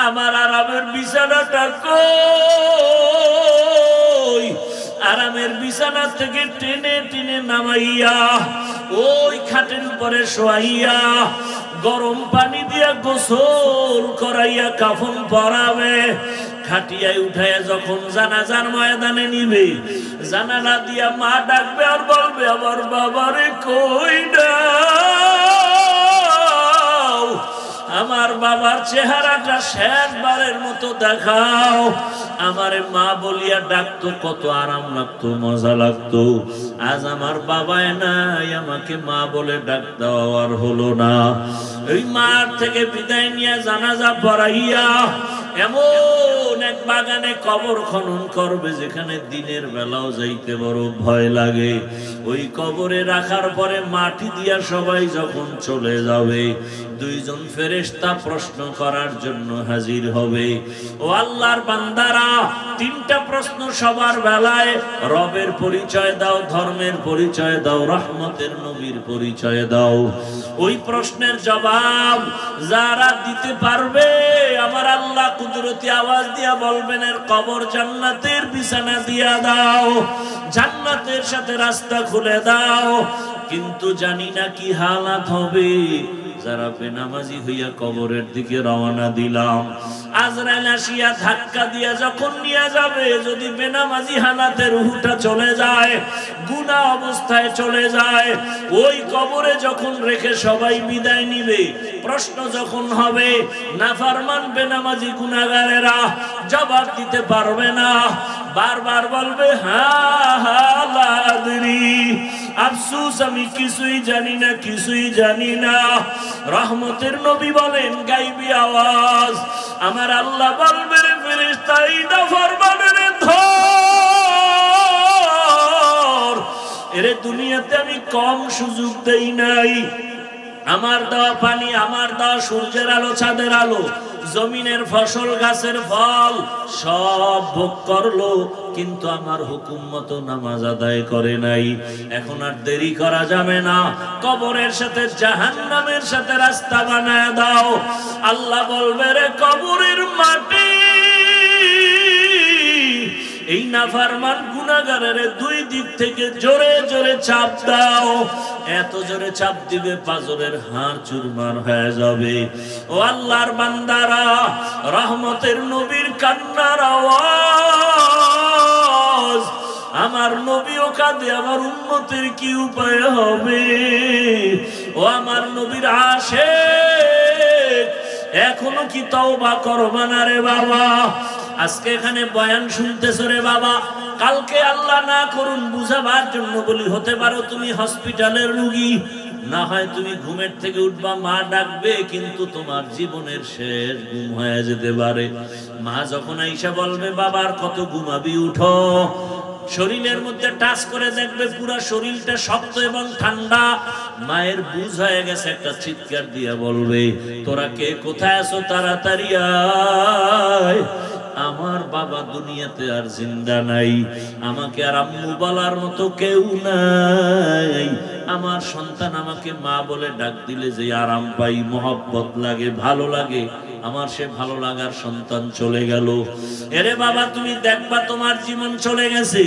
আমার আরামের বিছানাটা কই? আরামের বিছানা থেকে টেনে টেনে নামাইয়া ওই খাটের উপরে শোয়াইয়া গরম পানি দিয়া গোসল করাইয়া কাফন পরাবে। খাটিয়ায় উঠাইয়া যখন জানাজার ময়দানে নিবে, জানালা দিয়া মা ডাকবে আর বলবে, আমার বাবারে কই দাও, আমার বাবার চেহারাটা শেষবারের মতো দেখাও। আমারে মা বলিয়া ডাকতো, কত আরাম লাগতো, মজা লাগতো। আজ আমার বাবাই নাই, আমাকে মা বলে ডাক দেওয়ার হলো না। ওই মার থেকে বিদায় নিয়ে জানাজা পড়াইয়া এমন এক বাগানে কবর খনন করবে যেখানে দিনের বেলাও যাইতে বড় ভয় লাগে। ওই কবরে রাখার পরে মাটি দিয়া সবাই যখন চলে যাবে, দুইজন ফেরেশতা প্রশ্ন করার জন্য হাজির হবে। ও আল্লাহর বান্দারা, তিনটা প্রশ্ন সবার বেলায়। রবের পরিচয় দাও, ধর্মের পরিচয় দাও, রহমতের নবীর পরিচয় দাও। ওই প্রশ্নের জবাব যারা দিতে পারবে, আমার আল্লাহ কুদরতি আওয়াজ দিয়া বলবেন, এর কবর জান্নাতের বিছানা দিয়া দাও, জান্নাতের সাথে রাস্তা খুলে দাও। কিন্তু জানি না কি হালাত হবে যারা বেনামাজি হইয়া কবরের দিকে রওনা দিলাম। আজরাইল আসিয়া ধাক্কা দিয়া যখন নিয়ে যাবে, যদি বেনামাজি হালাতে রূহটা চলে যায়, গুনাহ অবস্থায় চলে যায়, ওই কবরে যখন রেখে সবাই বিদায় নিবে, প্রশ্ন যখন হবে, নাফরমান বেনামাজি গুনাহগারেরা জবাব দিতে পারবে না, বারবার বলবে, হা হা লা আদরি, আফসোস আমি কিছুই জানি না, কিছুই জানি না। রহমতের নবী বলেন, গাইবী আওয়াজ, আমার আল্লাহ বলবে, রে ফেরেশতা, এই নাফরমানের ধর, এরে দুনিয়াতে আমি কম সুযোগ দেই নাই। আমার দেওয়া পানি, আমার দেওয়া সূর্যের আলো, চাঁদের আলো, জমিনের ফসল, গাছের ফল সব ভোগ করলো, কিন্তু আমার হুকুম মতো নামাজ আদায় করে নাই। এখন আর দেরি করা যাবে না, কবরের সাথে জাহান্নামের সাথে রাস্তা বানায় দাও। আল্লাহ বলবে, রে কবরের মাটি, এই নাফরমান গুনাহগারের দুই দিক থেকে জোরে জোরে চাপ দাও। এত জোরে চাপ দিবে পাঁজরের হাড় চুরমার হয়ে যাবে। ও আল্লাহর বান্দারা, রহমতের নবীর কান্নার আওয়াজ, আমার নবীও কাঁদে, আমার উম্মতের কি উপায় হবে? ও আমার নবীর আশিক, এখনো কি তওবা করবা না রে বাবা? আজকে এখানে বয়ান শুনতেছ রে বাবা, কালকে আল্লাহ না করুন বুঝাবার জন্য বলি, হতে পারো তুমি হসপিটালের রোগী, না হয় তুমি ঘুমের থেকে উঠবা, মা ডাকবে, কিন্তু তোমার জীবনের শেষ ঘুম হয়ে যেতে পারে। মা যখন আইসা বলবে, বাবার কত ঘুমাবি, উঠো, শরীরের মধ্যে টাচ করে দেখবে পুরা শরীরটা শক্ত এবং ঠান্ডা। মায়ের বুঝ হয়ে গেছে, একটা চিৎকার দিয়া বলবে, তোরা কে কোথায় আছো, তাড়াতাড়ি আয়, আমার বাবা দুনিয়াতে আর জিন্দা নাই, আমাকে আর আম্মু বলার মতো কেউ নাই। আমার সন্তান আমাকে মা বলে ডাক দিলে যে আরাম পাই, মহব্বত লাগে, ভালো লাগে, আমার সে ভালো লাগার সন্তান চলে গেল। এরে বাবা, তুমি দেখবা তোমার জীবন চলে গেছে।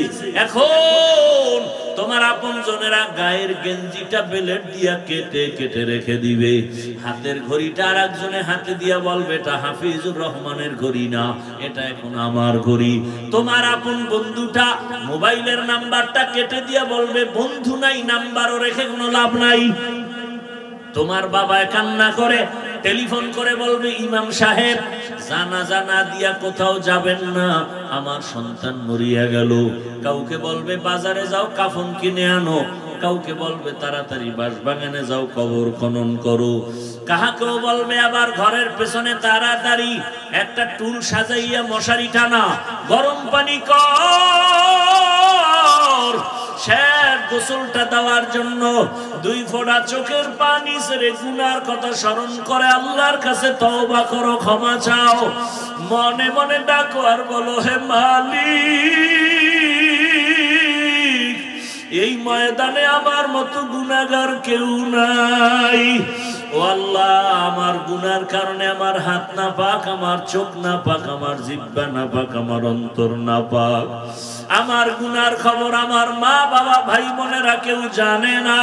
এখন তোমার আপনজনেরা গায়ের গেঞ্জিটা বেলেট দিয়া কেটে কেটে রেখে দিবে, হাতের ঘড়িটা আর একজনে হাতে দিয়া বলবে, এটা হাফিজুর রহমানের ঘড়ি না, এটা এখন আমার ঘড়ি। তোমার আপন বন্ধুটা মোবাইলের নাম্বারটা কেটে দিয়া বলবে, বন্ধু নাই, নাম্বারও রেখে কোনো লাভ নাই। তোমার বাবা কান্না করে টেলিফোন করে বলবে, ইমাম সাহেব জানাজা না দিয়া কোথাও যাবেন না, আমার সন্তান মরিয়া গেল। কাউকে বলবে বাজারে যাও কাফন কিনে আনো, কাউকে বলবে তাড়াতাড়ি বাঁশবাগানে যাও কবর খনন করো, কাহাকেও বলবে আবার ঘরের পেছনে তাড়াতাড়ি একটা টুল সাজাইয়া মশারি টানা, গরম পানি কর, শেষ গোসলটা দেওয়ার জন্য দুই ফোঁটা চোখের পানি ছেড়ে গুনার কথা স্মরণ করে আল্লাহর কাছে তওবা করো, ক্ষমা চাও, মনে মনে ডাকো আর বলো, হে মালিক, এই ময়দানে আমার মতো গুনাহগার কেউ নাই, ও আল্লাহ, আমার গুনার কারণে আমার হাত না পাক, আমার চোখ না পাক, আমার জিহ্বা না পাক, আমার অন্তর না পাক। আমার গুনার খবর আমার মা বাবা ভাই বোনেরা কেউ জানে না।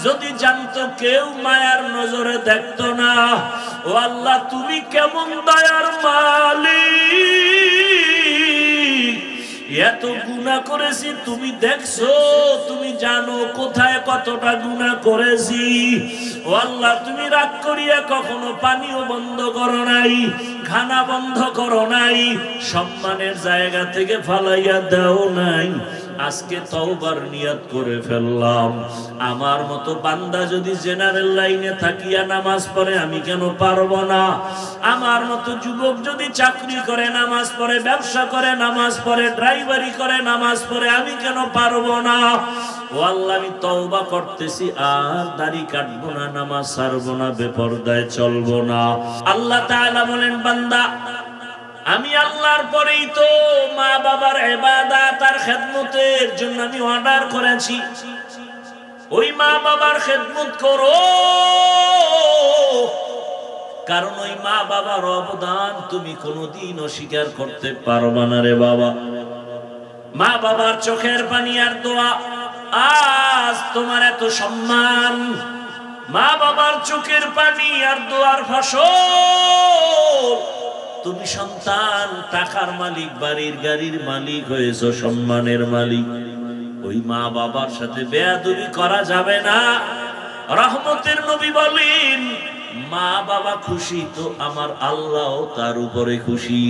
যদি জানতো কেউ মায়ার নজরে দেখতো না। ও আল্লাহ, তুমি কেমন দয়ার মালিক। এত গুনাহ করেছি, তুমি দেখছো, তুমি জানো কোথায় কতটা গুনাহ করেছি। ও আল্লাহ, তুমি রাগ করিয়া কখনো পানিও বন্ধ করো নাই, খানা বন্ধ করো নাই, সম্মানের জায়গা থেকে ফালাইয়া দাও নাই। আজকে তওবার নিয়ত করে ফেললাম, আমার মতো বান্দা যদি জেনারেল লাইনে থাকিয়া নামাজ পড়ে আমি কেন পারবো না? আমার মতো যুবক যদি চাকরি করে নামাজ পড়ে, ব্যবসা করে নামাজ পড়ে, ড্রাইভারি করে নামাজ পড়ে আমি কেন পারবো না? ও আল্লাহ, আমি তওবা করতেছি, আর দাড়ি কাটবো না, নামাজ ছাড়বো না, বেপরদায় চলবো না। আল্লাহ তাআলা বলেন, বান্দা আমি আল্লাহর পরেই তো মা বাবার ইবাদত আর খেদমতের জন্য আমি অর্ডার করেছি। ওই মা বাবার খেদমত করো, কারণ ওই মা বাবার অবদান তুমি কোনোদিন অস্বীকার করতে পারবা না রে বাবা। মা বাবার চোখের পানি আর দোয়া আজ তোমার এত সম্মান। মা বাবার চোখের পানি আর দোয়ার ফসল তুমি সন্তান, টাকার মালিক, বাড়ির গাড়ির মালিক হয়েছো, সম্মানের মালিক। ওই মা বাবার সাথে বেয়াদবি করা যাবে না। রহমতের নবী বলেন, মা বাবা খুশি তো আমার আল্লাহ তার উপরে খুশি।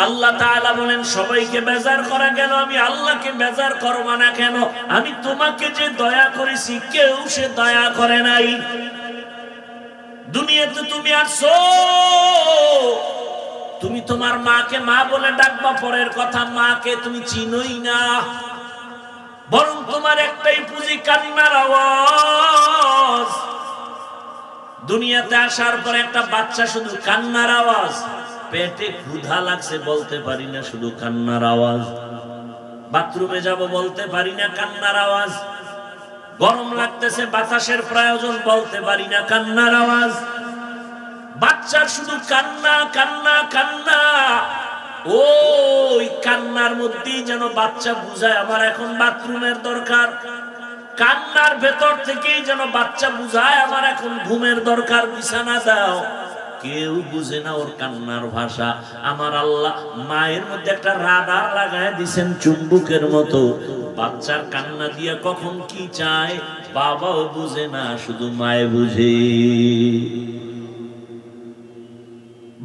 আল্লাহ তাআলা বলেন, সবাইকে বেজার করা গেল, আমি আল্লাহকে বেজার করবা না কেন? আমি তোমাকে যে দয়া করেছি কেউ সে দয়া করে নাই। দুনিয়াতে তুমি আসছো, তুমি তোমার মাকে মা বলে ডাকবা, পরের কথা মাকে তুমি চিনোই না। বরং তোমার একটাই পুঁজি, কান্নার আওয়াজ। দুনিয়াতে আসার পর একটা বাচ্চা শুধু কান্নার আওয়াজ। পেটে ক্ষুধা লাগছে বলতে পারি না, শুধু কান্নার আওয়াজ। বাথরুমে যাব বলতে পারি না, কান্নার আওয়াজ। গরম লাগতেছে, বাতাসের প্রয়োজন বলতে পারি না, কান্নার আওয়াজ। বাচ্চার শুধু কান্না কান্না কান্না। ওই কান্নার মধ্যেই যেন বাচ্চা বুঝায় আমার এখন বাথরুমের দরকার। কান্নার ভেতর থেকেই যেন বাচ্চা বুঝায় আমার এখন ঘুমের দরকার, বিছানা দাও। কেউ বুঝে না ওর কান্নার ভাষা। আমার আল্লাহ মায়ের মধ্যে একটা রাডার লাগায় দিছেন, চুম্বকের মতো। বাচ্চার কান্না দিয়ে কখন কি চায় বাবাও বুঝে না, শুধু মায়ে বুঝে।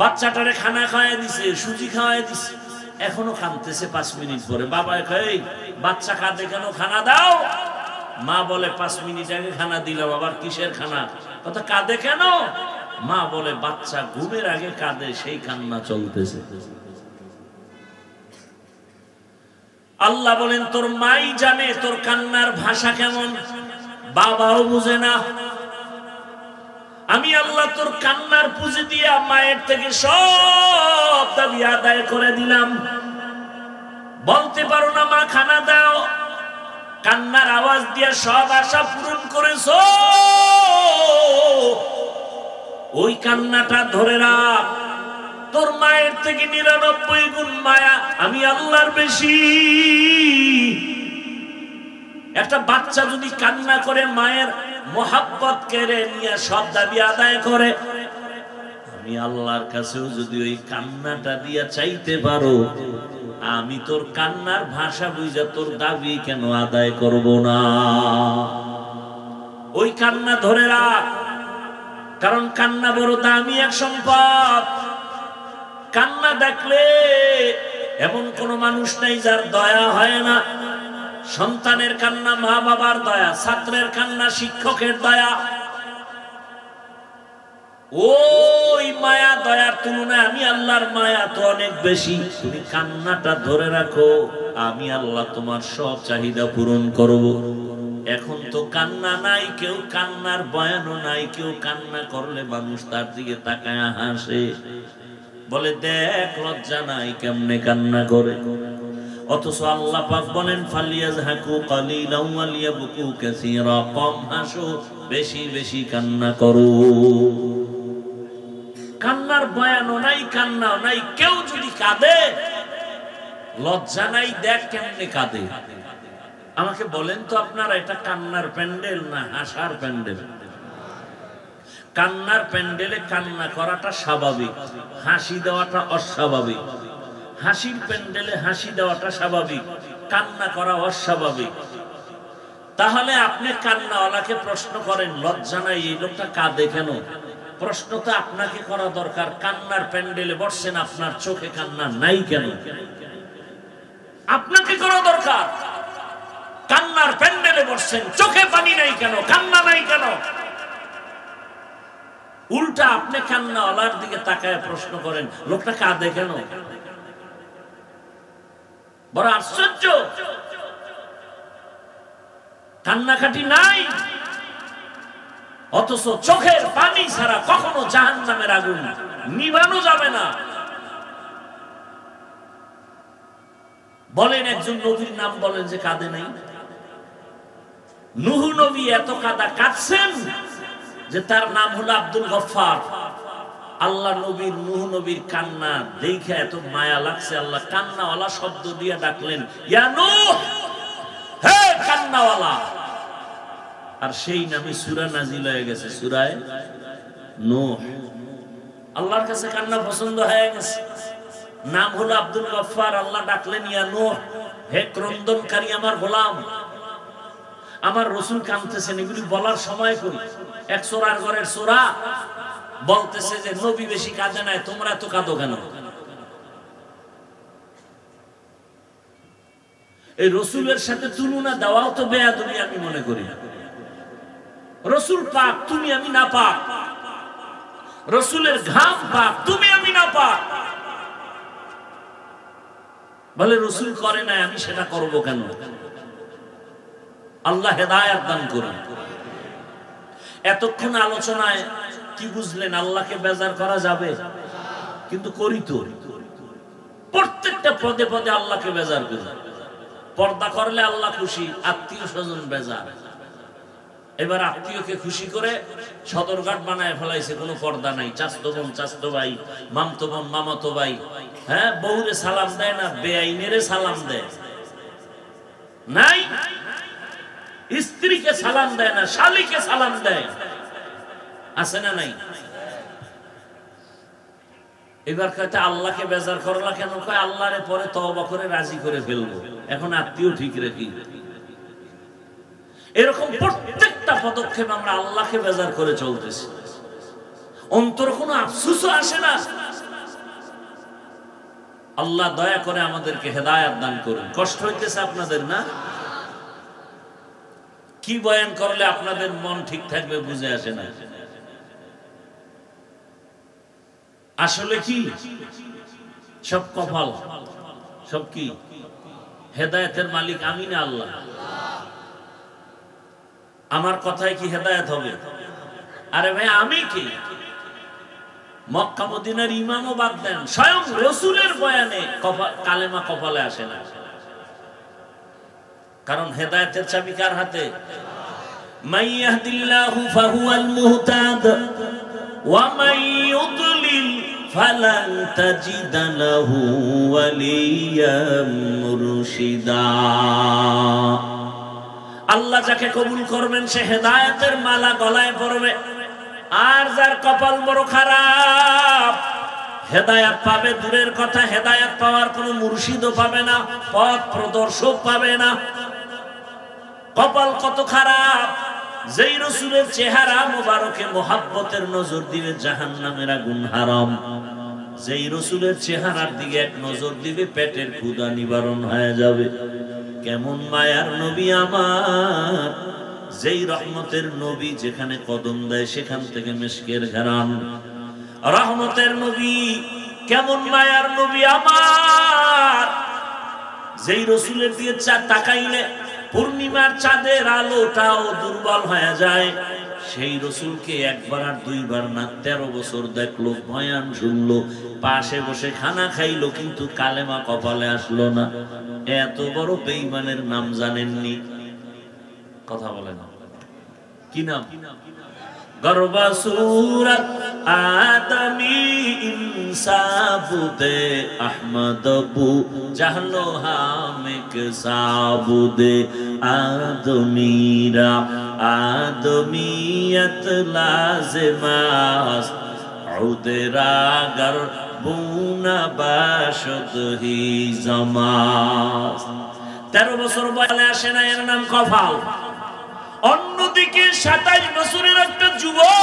বাচ্চাটারে খানা খাওয়াই দিছে, সুজি খাওয়াই দিছে, এখনো কাঁদতেছে। 5 মিনিট পরে বাবা কয়, বাচ্চা কাঁদে কেন, খানা দাও। মা বলে, 5 মিনিট আগে খানা দিলাম, আবার কিসের খানা? কথা, কাঁদে কেন? মা বলে, বাচ্চা ঘুমের আগে কাঁদে, সেই কান্না চলতেছে। আল্লাহ বলেন, তোর মাই জানে তোর কান্নার ভাষা কেমন, বাবাও বুঝে না। আমি আল্লাহ তোর কান্নার পুঁজি দিয়া মায়ের থেকে সব দাবি আদায় করে দিলাম। বলতে পারো না মা খানা দাও, কান্নার আওয়াজ দিয়া সব আশা পূরণ করেছো। ওই কান্নাটা ধরে রাখ, তোর মায়ের থেকে 99 গুণ মায়া আমি আল্লাহর বেশি। একটা বাচ্চা যদি কান্না করে মায়ের মোহাব্বত কেড়ে নিয়ে সব দাবি আদায় করে, আমি আল্লাহর কাছেও যদি ওই কান্নাটা দিয়া চাইতে পারো, আমি তোর কান্নার ভাষা বুঝা তোর দাবি কেন আদায় করব না? ওই কান্না ধরে রাখ, কারণ কান্না বড় দামি এক সম্পদ। কান্না দেখলে এমন কোন মানুষ নাই যার দয়া হয় না। সন্তানের কান্না মা বাবার দয়া, ছাত্রের কান্না শিক্ষকের দয়া। ওই মায়া দয়ার তুলনায় আমি আল্লাহর মায়া তো অনেক বেশি। তুমি কান্নাটা ধরে রাখো, আমি আল্লাহ তোমার সব চাহিদা পূরণ করব। এখন তো কান্না নাই, কেউ কান্নার বয়ানও নাই। কেউ কান্না করলে মানুষ তার দিকে তাকায় হাসে, বলে দেখ লজ্জা নাই কেমনে কান্না করে। অথচ আল্লাহ পাক বলেন ফালিয়াযহাকু কালিলান ওয়া লিয়াবকু কাসীরা, কম হাসো বেশি বেশি কান্না করো। কান্নার বয়ানও নাই, কান্নাও নাই। কেউ যদি কাঁদে লজ্জা নাই, দেখ কেমনে কাঁদে। আমাকে বলেন তো আপনারা, এটা কান্নার প্যান্ডেল না হাসার প্যান্ডেল? কান্নার প্যান্ডেলে কান্না করাটা স্বাভাবিক, হাসি দেওয়াটা অস্বাভাবিক। হাসির প্যান্ডেলে হাসি দেওয়াটা স্বাভাবিক, কান্না করা অস্বাভাবিক। তাহলে আপনি কান্নাওয়ালাকে প্রশ্ন করেন, লজ্জা নাই, এই লোকটা কাঁদে কেন? প্রশ্ন তো আপনাকে করা দরকার, কান্নার প্যান্ডেলে বসছেন, আপনার চোখে কান্না নাই কেন? আপনাকে করা দরকার, কান্নার প্যান্ডেলে বসছেন, চোখে পানি নাই কেন, কান্না নাই কেন? উল্টা আপনি কান্নাওয়ালার দিকে তাকায় প্রশ্ন করেন, লোকটা কাঁদে কেন? বড় আশ্চর্য। কান্নাকাটি নাই, অথচ চোখের পানি ছাড়া কখনো জাহান্নামের আগুন নিভানো যাবে না। বলেন একজন নবীর নাম বলেন যে কাঁদে নাই। নূহ নবী এত কাঁদছেন যে তার নাম হলো আব্দুল গফফার। আল্লাহ নবীর নূহ নবীর কান্না দেখে এত মায়া লাগছে, আল্লাহ কান্নাওয়ালা শব্দ দিয়ে ডাকলেন, ইয়া নূহ, হে কান্নাওয়ালা। আর সেই নামে সূরা নাজিল হয়ে গেছে, সূরা নূহ। আল্লাহর কাছে কান্না পছন্দ হয়ে গেছে, নাম হলো আব্দুল গফফার। আল্লাহ ডাকলেন, ইয়া নূহ, হে ক্রন্দনকারী আমার গোলাম। আমার রাসূল কাঁদতেছেন, এগুলি বলার সময় কই? এক সূরার ঘরের সূরা বলতেছে যে নবী বেশি কাঁদে না, তোমরা তো কাঁদো কেন? এই রাসূলের সাথে তুলনা দেওয়াও তো বেয়াদবি আমি মনে করি। রাসূল পাক, তুমি আমি না পাক। রাসূলের ঘাম পাক, তুমি আমি না পাক। বলে রাসূল করে না, আমি সেটা করব কেন? আল্লাহ হেদায়েত দান করুন। এতক্ষণ আলোচনায় কি বুঝলেন? আল্লাহকে বেজার করা যাবে, কিন্তু করি তো। প্রত্যেকটা পদে পদে আল্লাহকে বেজার করি। পর্দা করলে আল্লাহ খুশি, আত্মীয় স্বজন বেজার। এবার আত্মীয়কে খুশি করে সদরঘাট বানায় ফেলাইছে, কোনো পর্দা নাই। চাচতো বোন চাচতো ভাই, মামতো বোন মামাতো ভাই, হ্যাঁ, বউরে সালাম দেয় না, বেআইনেরে সালাম দেয় নাই। স্ত্রীকে সালাম দেয় না, শালীকে সালাম দেয়, আছে না নাই? এবার কয়টা আল্লাহকে বেজার করলা কেন? কয় আল্লাহরে পরে তওবা করে রাজি করে ফেলবো, এখন আত্মীয় ঠিক রাখি। এরকম প্রত্যেকটা পদক্ষেপ আমরা আল্লাহকে বেজার করে চলতেছি। অন্তর কোনো আফসোসও আসে না। আল্লাহ দয়া করে আমাদেরকে হেদায়েত দান করুন। কষ্ট হইতেছে আপনাদের না? কি বয়ান করলে আপনাদের মন ঠিক থাকবে বুঝে আসে না। আসলে কি সব কপাল, সব কি হেদায়েতের মালিক আমি না আল্লাহ? আমার কথায় কি হেদায়েত হবে? আরে ভাই, আমি কি? মক্কা মদিনার ইমামও বাদ দেন, স্বয়ং রাসূলের বয়ানে কালেমা কপালে আসে না। কারণ হেদায়েতের চাবি কার হাতে? মান ইয়াহদিল্লাহু ফাহুয়াল মুহতাদ ওয়া মান ইউদ্লিল ফালান তাজিদা লাহু ওয়ালিয়াম মুরশিদা। আল্লাহ যাকে কবুল করবেন সে হেদায়েতের মালা গলায় পরবে, আর যার কপাল বড় খারাপ হেদায়েত পাবে দূরের কথা, হেদায়েত পাওয়ার কোনো মুর্শিদও পাবে না, পথ প্রদর্শক পাবে না। কপাল কত খারাপ! যেই রাসূলের চেহারা মোবারকে মোহাব্বতের নজর দিবে জাহান্নামের আগুন হারাম। যেই রাসূলের চেহারার দিকে এক নজর দিবে পেটের ক্ষুধা নিবারণ হয়ে যাবে। কেমন মায়ার নবী আমার! যেই রহমতের নবী যেখানে কদম দেয় সেখান থেকে মিশকের ঘরাণ। রহমতের নবী, কেমন মায়ার নবী আমার! যেই রাসূলের দিকে তাকাইলে পূর্ণিমার চাঁদের আলোটাও দুর্বল হয়ে যায়, সেই রসুলকে একবার আর দুইবার না 13 বছর দেখলো, বয়ান শুনলো, পাশে বসে খানা খাইলো, কিন্তু কালেমা কপালে আসলো না। এত বড় বেঈমানের নাম জানেননি? কথা বলে না, কি নাম? গরবা সুরত আদমি ইনসাবুদে আহমদবু জাহলো হামিক সাবুদে আদমিরা আদমিয়ত লাজিমাস উদরাগর বুনা বাশদ হি জামাস। 13 বছর বয়সে আসে না, এর নাম কফাল। অন্যদিকে 27 বছরের একটা যুবক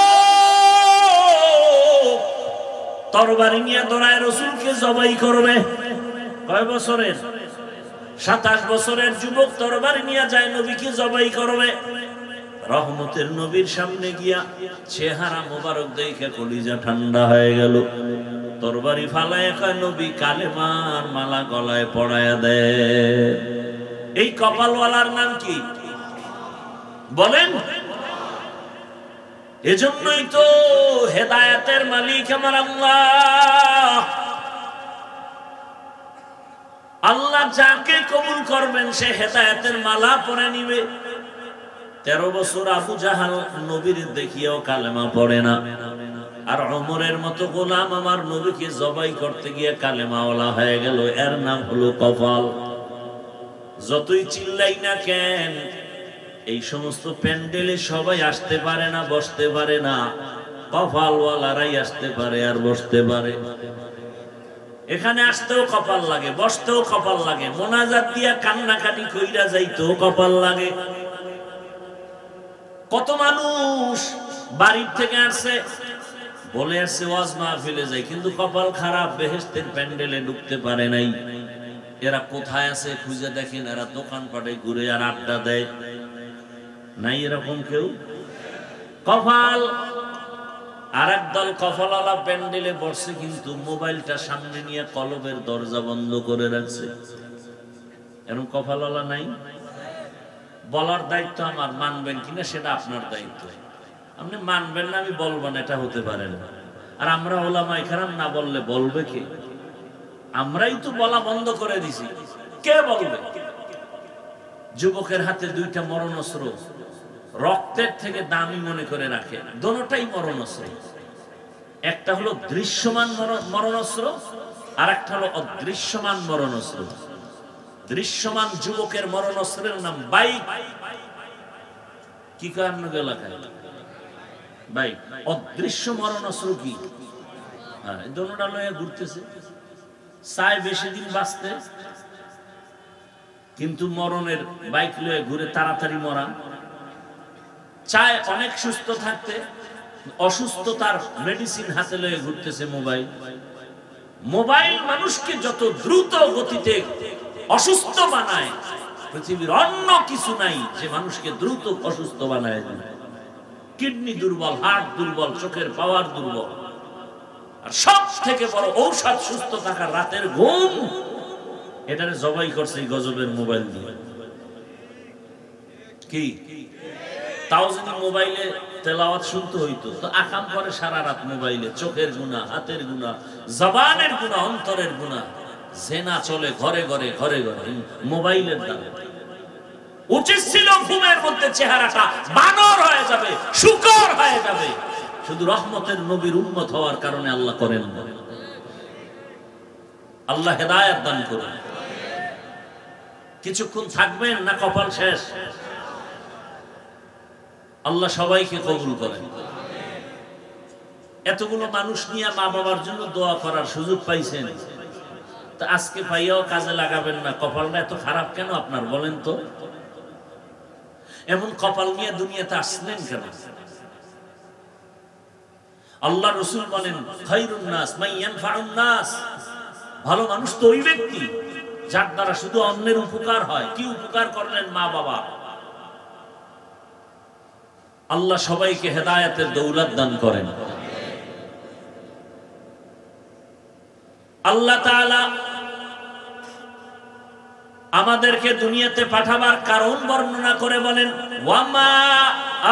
তরবারি নিয়ে দৌড়ায় রসুলকে জবাই করবে। কয় বছরের? 27 বছরের যুবক তরবারি নিয়ে যায় নবীকে জবাই করবে। রহমতের নবীর সামনে গিয়া চেহারা মোবারক দেখে কলিজা ঠান্ডা হয়ে গেল। তরবারি ফালায় কয়, নবী কালেমার মালা গলায় পড়ায়া দেয়। এই কপালওয়ালার নাম কি বলেন? এজন্যই তো হেদায়েতের মালিক আমার আল্লাহ। আল্লাহ যাকে কবুল করবেন সে হেদায়েতের মালা পরে নিবে। 13 বছর আবু জাহাল নবীর দেখিয়াও কালেমা পড়ে না, আর ওমরের মতো গোলাম আমার নবীকে জবাই করতে গিয়ে কালেমাওয়ালা হয়ে গেল। এর নাম হলো কপাল। যতই চিল্লাই না কেন, এই সমস্ত প্যান্ডেলে সবাই আসতে পারে না, বসতে পারে না। কপালওয়ালারাই আসতে পারে আর বসতে পারে। এখানে আসতেও কপাল লাগে, বসতেও কপাল লাগে, মোনাজাত দিয়া কান্নাকাটি কইরা যাইতেও কপাল লাগে। কত মানুষ বাড়ির থেকে আসছে, বলে আসছে ওয়াজ মাহফিলে যাই, কিন্তু কপাল খারাপ, বেহেশতের প্যান্ডেলে ঢুকতে পারে নাই। এরা কোথায় আছে খুঁজে দেখেন, এরা দোকানপাটে ঘুরে আর আড্ডা দেয়। নাই এরকম কেউ? কপাল। আর একদল কপালওয়ালা প্যান্ডেলে বসছে, কিন্তু মোবাইলটা সামনে নিয়ে কলবের দরজা বন্ধ করে রাখছে। এরকম কপালওয়ালা নাই? বলার দায়িত্ব আমার, মানবেন কিনা সেটা আপনার দায়িত্ব। আপনি মানবেন না, আমি বলবো না, এটা হতে পারে না। আর আমরা ওলামায়ে কেরাম না বললে বলবে কে? আমরাই তো বলা বন্ধ করে দিছি, কে বলবে? যুবকের হাতে 2টা মরণাস্ত্র, রক্তের থেকে দামি মনে করে রাখে, দুটোটাই মরণাস্ত্র। একটা হলো দৃশ্যমান মরণাস্ত্র, আর একটা হলো অদৃশ্যমান মরণাস্ত্র। দৃশ্যমান যুবকের মরণাস্ত্রের নাম বাইক। কি কয় আপনাদের এলাকায়? বাইক। অদৃশ্য মরণাস্ত্র কি? হ্যাঁ, দুটোটা লয়ে ঘুরতেছে, চায় বেশি দিন বাঁচতে, কিন্তু মরণের বাইক লয়ে ঘুরে তাড়াতাড়ি মরা। চায় অনেক সুস্থ থাকতে, অসুস্থতার মেডিসিন হাতে লয়ে ঘুরতেছে মোবাইল। মোবাইল মানুষকে যত দ্রুত গতিতে অসুস্থ বানায়, পৃথিবীর অন্য কিছু নাই যে মানুষকে দ্রুত অসুস্থ বানায়। কিডনি দুর্বল, হার্ট দুর্বল, চোখের পাওয়ার দুর্বল। আর সব থেকে বড় ঔষধ সুস্থ থাকার রাতের ঘুম, এটারে জবাই করছে এই গজবের মোবাইল দিয়ে। কি তাও যদি মোবাইলে তেলাওয়াত শুনতে হইতো, তো আকাম করে সারা রাত মোবাইলে। চোখের গুনাহ, হাতের গুনাহ, জবানের গুনাহ, অন্তরের গুনাহ। জেনা চলে ঘরে ঘরে, ঘরে ঘরে, মোবাইলের দ্বারা। উচিত ছিল ঘুমের মধ্যে চেহারাটা বানর হয়ে যাবে, শুকর হয়ে যাবে। শুধু রহমতের নবীর উম্মত হওয়ার কারণে আল্লাহ করেন না। আল্লাহ হেদায়েত দান করুন। কিছুক্ষণ থাকবেন না কপাল শেষ? আল্লাহ সবাইকে কবুল করেন। এতগুলো মানুষ নিয়ে মা বাবার জন্য দোয়া করার সুযোগ পাইছেন, তা আজকে পাইয়াও কাজে লাগাবেন না। কপালটা এত খারাপ কেন আপনার বলেন তো? এমন কপাল নিয়ে দুনিয়াতে আসলেন কেন? আল্লাহ রাসূল বলেন, খায়রুন নাস মান ইয়ানফাউন নাস। ভালো মানুষ তো ওই ব্যক্তি যার দ্বারা শুধু অন্যের উপকার হয়। কি উপকার করলেন? মা বাবা। আল্লাহ সবাইকে হেদায়েতের দৌলত দান করেন। আল্লাহ তাআলা আমাদেরকে দুনিয়াতে পাঠাবার কারণ বর্ণনা করে বলেন, ওয়ামা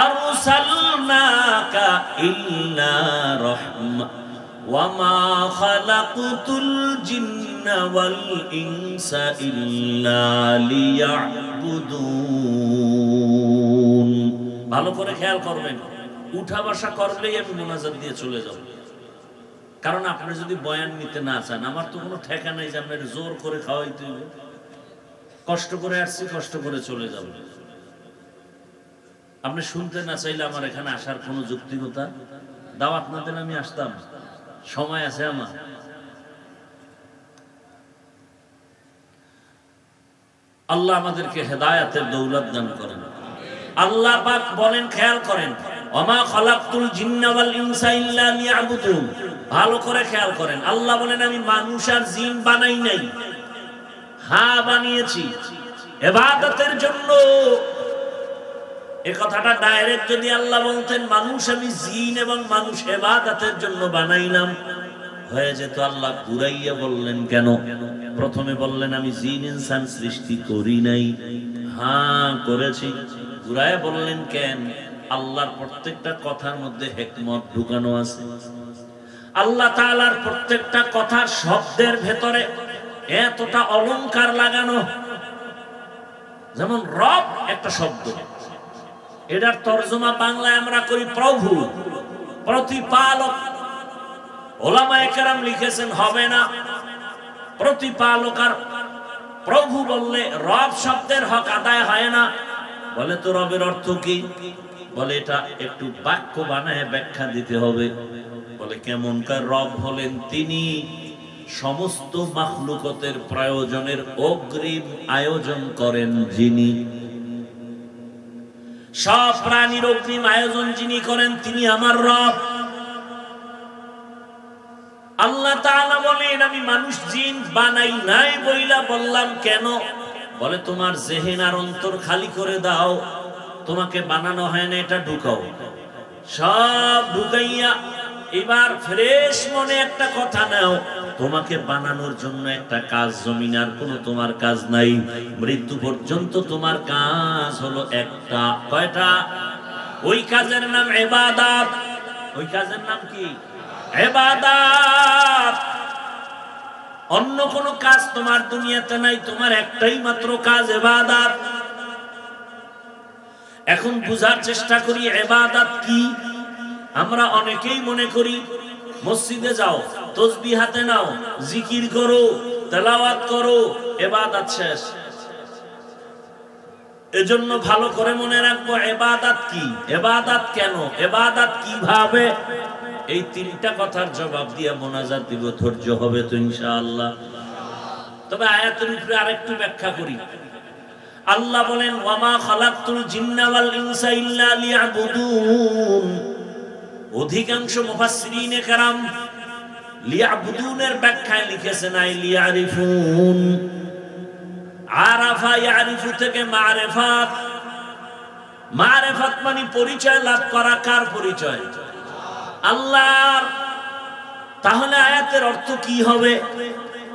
আরসালনাকা ইল্লা রাহমা ওয়া মা খালাকতুল জিন্না ওয়াল ইনসা ইল্লা লিয়াবুদুন। ভালো করে খেয়াল করবেন, উঠা বসা করলেই আমি মুনাজাত দিয়ে চলে যাব। কারণ আপনি যদি বয়ান নিতে না চান, আমার তো কোনো ঠেকা নাই যে আপনার জোর করে খাওয়াইতে হবে। কষ্ট করে আসছি, কষ্ট করে চলে যাব। আপনি শুনতে না চাইলে আমার এখানে আসার কোনো যৌক্তিকতা, দাওয়াত না দিলে আমি আসতাম? সময় আছে আমার। আল্লাহ আমাদেরকে হেদায়েতের দৌলত দান করেন। আল্লাহ পাক বলেন, খেয়াল করেন, ওমা খালাকতুল জিন্না ওয়াল ইনসা ইল্লা লিয়াবুদুন। ভালো করে খেয়াল করেন, আল্লাহ বলেন আমি মানুষ আর জিন বানাই নাই, হ্যাঁ বানিয়েছি ইবাদতের জন্য। এই কথাটা ডাইরেক্ট যদি আল্লাহ বলতেন মানুষ আমি জিন এবং মানুষ ইবাদতের জন্য বানাইলাম, হয়ে যেত। আল্লাহ ঘুরাইয়া বললেন কেন? প্রথমে বললেন আমি জিন ইনসান সৃষ্টি করি নাই, হ্যাঁ করেছি। ঘুরাইয়া বললেন কেন? আল্লাহর প্রত্যেকটা কথার মধ্যে হিকমত ঢুকানো আছে। আল্লাহ তাআলার প্রত্যেকটা কথার শব্দের ভেতরে এতটা অলংকার লাগানো। যেমন রব একটা শব্দ, এটার তরজমা বাংলায় আমরা করি প্রভু, প্রতিপালক। ওলামায়ে কেরাম লিখেছেন হবে না, প্রতিপালক আর প্রভু বললে রব শব্দের হক আদায় হয় না। বলে তো রবের অর্থ কি? বলে এটা একটু বাক্য বানায় ব্যাখ্যা দিতে হবে। বলে কেমনকার রব? হলেন তিনি সমস্ত মাখলুকতের প্রয়োজনের অগ্রিম আয়োজন করেন যিনি, সব প্রাণীর অগ্রিম আয়োজন যিনি করেন তিনি আমার রব। আল্লাহ তাআলা বলেন আমি মানুষ জিন বানাই নাই বইলা বললাম কেন? বলে তোমার জেহেন আর অন্তর খালি করে দাও, তোমাকে বানানো হয় না এটা ঢুকাও। সব ঢুকাইয়া এবার ফ্রেশ মনে একটা কথা নাও, তোমাকে বানানোর জন্য একটা কাজ, জমিন আর কোনো তোমার কাজ নাই। মৃত্যু পর্যন্ত তোমার কাজ হলো একটা। কয়টা? ওই কাজের নাম ইবাদত। ওই কাজের নাম কি? ইবাদত। অন্য কোনো কাজ তোমার দুনিয়াতে নাই, তোমার একটাই মাত্র কাজ ইবাদত। এখন বুঝার চেষ্টা করি ইবাদত কি। আমরা অনেকেই মনে করি মসজিদে যাও, তাসবিহ হাতে নাও, জিকির করো, তেলাওয়াত করো, ইবাদত শেষ। এজন্য ভালো করে মনে রাখবো ইবাদত কি, ইবাদত কেন, ইবাদত কিভাবে। এই তিনটা কথার জবাব দিয়ে মোনাজাত দিব। ধৈর্য হবে তো ইনশাআল্লাহ। তবে আয়াতের উপরে আরেকটু ব্যাখ্যা করি। আল্লাহ বলেন ওয়ামা খালাকতুল জিন্না ওয়াল ইনসা ইল্লা লিয়াবুদুন। অধিকাংশ মুফাসসিরিনে কেরাম লিয়াবুদুনের ব্যাখ্যায় লিখেছেন আই লিয়ারিফুন। আরাফা ইয়ারিফু থেকে মারিফাত। মারিফাত মানে পরিচয় লাভ করা। কার পরিচয়? আল্লাহর। তাহলে আয়াতের অর্থ কি হবে?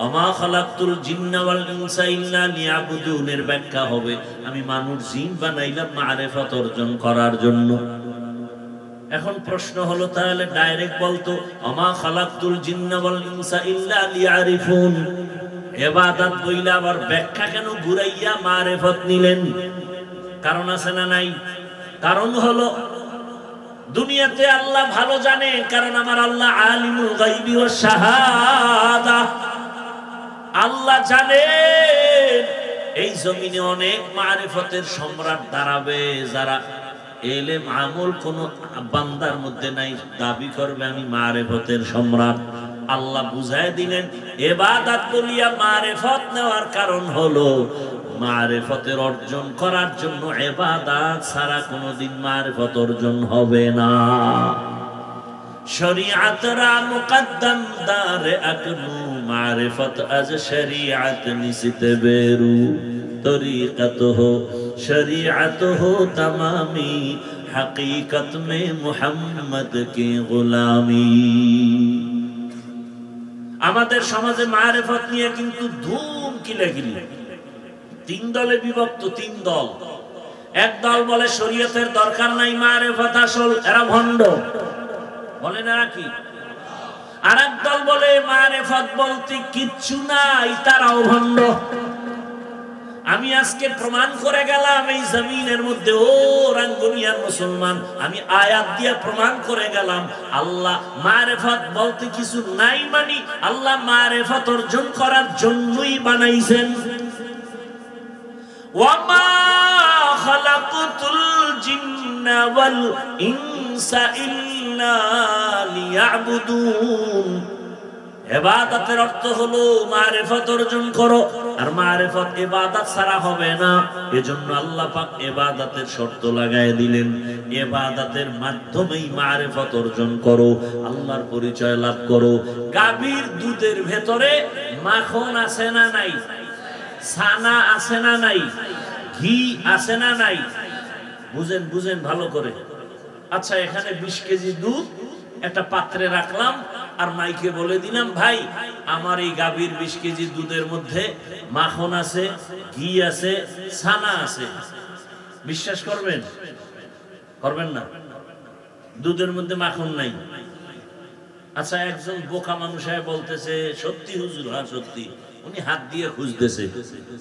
ওমা খালাকতুল জিন্না ওয়াল ইনসা ইল্লা লিয়াবুদুনের ব্যাখ্যা হবে আমি মানুষ জিন বানাইলাম মারিফাত অর্জন করার জন্য। এখন প্রশ্ন হলো তাহলে ডাইরেক্ট বলতো ওমা খালাকতুল জিন্না ওয়াল ইনসা ইল্লা লিয়ারিফুন। ইবাদত বইলা আবার ব্যাখ্যা কেন ঘুরাইয়া মারিফাত নিলেন? কারণ আছে না নাই? কারণ হলো দুনিয়াতে আল্লাহ ভালো জানে, কারণ আমার আল্লাহ আলিমুল গায়বি ওয়াশ শাহাদা। আল্লাহ জানেন এই জমিনে অনেক মারিফতের সম্রাট দাঁড়াবে, যারা এলেম আমল কোন বান্দার মধ্যে নাই, দাবি করবে আমি মারিফতের সম্রাট। আল্লাহ বুঝায় দিলেন ইবাদত বলিয়া মারিফত নেওয়ার কারণ হলো মারিফতের অর্জন করার জন্য ইবাদত ছাড়া কোনোদিন মারিফত অর্জন হবে না। শরীয়ত রা মুকদ্দম দারে আকনু মারিফত আজ শরীয়ত নিসিতে বেরু তরিকত হো শরীয়ত হো তমামি হकीकत में মুহাম্মদ की गुलामी। আমাদের সমাজে মারিফত নিয়ে কিন্তু ধুম কিলাকিলি। তিন দলে বিভক্ত, তিন দল। একদল বলে শরীয়তের দরকার নাই, মারেফত আসল, এরা ভণ্ড। বলে না কি? আর একদল বলে মারেফত বলতে কিচ্ছু নাই, তারাও ভণ্ড। আমি আজকে প্রমাণ করে গেলাম এই জমিনের মধ্যে, ও রাঙ্গুনিয়ার মুসলমান, আমি আয়াত দিয়ে প্রমাণ করে গেলাম আল্লাহ মারেফত বলতে কিছু নাই, মানে আল্লাহ মারেফত অর্জন করার জন্যই বানাইছেন। ওয়ামা খালাকতুল জিন্না ওয়াল ইনসা ইল্লা লিয়াবুদুন। ইবাদতের অর্থ হলো মারিফত অর্জন করো, আর মারিফত ইবাদত ছাড়া হবে না। এজন্য আল্লাহ পাক ইবাদতের শর্ত লাগায় দিলেন, ইবাদতের মাধ্যমেই মারিফত অর্জন করো, আল্লাহর পরিচয় লাভ করো। গাভীর দুধের ভেতরে মাখন আছে না নাই? ছানা আছে না নাই? ঘি আছে না নাই? বুঝেন বুঝেন ভালো করে। আচ্ছা, এখানে 20 কেজি দুধ একটা পাত্রে রাখলাম, আর মাইকে বলে দিলাম, ভাই আমার এই গাভীর 20 কেজি দুধের মধ্যে মাখন আছে, ঘি আছে, ছানা আছে। বিশ্বাস করবেন? করবেন না? দুধের মধ্যে মাখন নাই। আচ্ছা, একজন বোকা মানুষ বলতেছে, সত্যি হুজুর? হ্যাঁ সত্যি। উনি হাত দিয়ে খুঁজতেছে,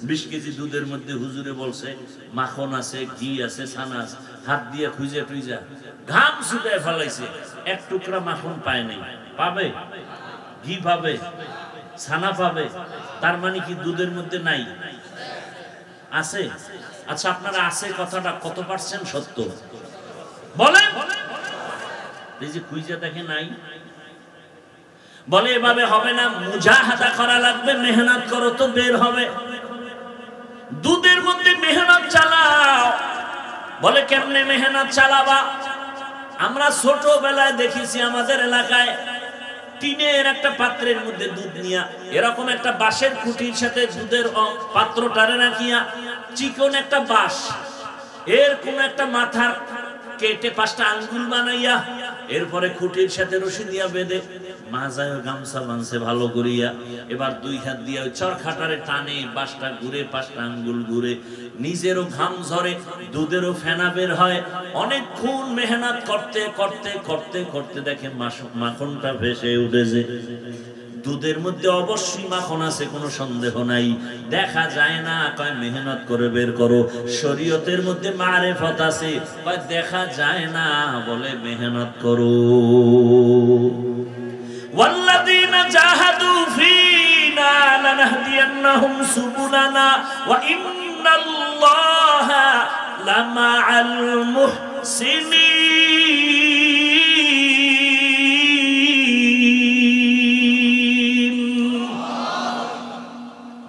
20 কেজি দুধের মধ্যে হুজুরে বলছে মাখন আছে, ঘি আছে, ছানা আছে। হাত দিয়ে খুঁজে টুইজা ঘাম শুকায় ফেলাইছে, এক টুকরা মাখন পায় নাই। পাবে? ঘি পাবে, ছানা পাবে, তার মানে কি দুধের মধ্যে নাই? আছে। আচ্ছা, আপনারা আছে কথাটা কত পার্সেন্ট সত্য বলেন? এই যে খুঁজে দেখে নাই। বলে এভাবে হবে না, মুজাহাদা করা লাগবে, মেহনত করো তো বের হবে। দুধের মধ্যে মেহনত চালাও। বলে কেমনে মেহনত চালাবা? আমরা ছোটবেলায় দেখেছি আমাদের এলাকায় টিনের একটা পাত্রের মধ্যে দুধ নিয়া, এরকম একটা বাঁশের খুঁটির সাথে দুধের পাত্রটারে রাখিয়া, চিকন একটা বাঁশ, এর কোন একটা মাথার কেটে 5টা আঙ্গুল বানাইয়া, এরপরে খুঁটির সাথে রশি দিয়া বেঁধে মাজায় গামছা বানছে ভালো করিয়া, এবার 2 হাত দিয়া চরখাটারে টানে, বাঁশটা ঘুরে, 5টা আঙ্গুল ঘুরে, নিজেরও ঘাম ঝরে, দুধেরও ফেনা বের হয়। অনেকক্ষণ মেহনত করতে করতে করতে করতে দেখে মাখনটা ভেসে উঠেছে। দুধের মধ্যে অবশ্যই মাখন আছে, কোনো সন্দেহ নাই, দেখা যায় না। কয় মেহনত করে বের করো। শরীয়তের মধ্যে মারিফত আছে, কয় দেখা যায় না, বলে মেহনত করো। ওয়াল্লাযীনা জাহাদু ফীনা লানাহদিয়ান্নাহুম সুবুলানা ওয়া ইন্নাল্লাহা লামাআল মুহসিনিন।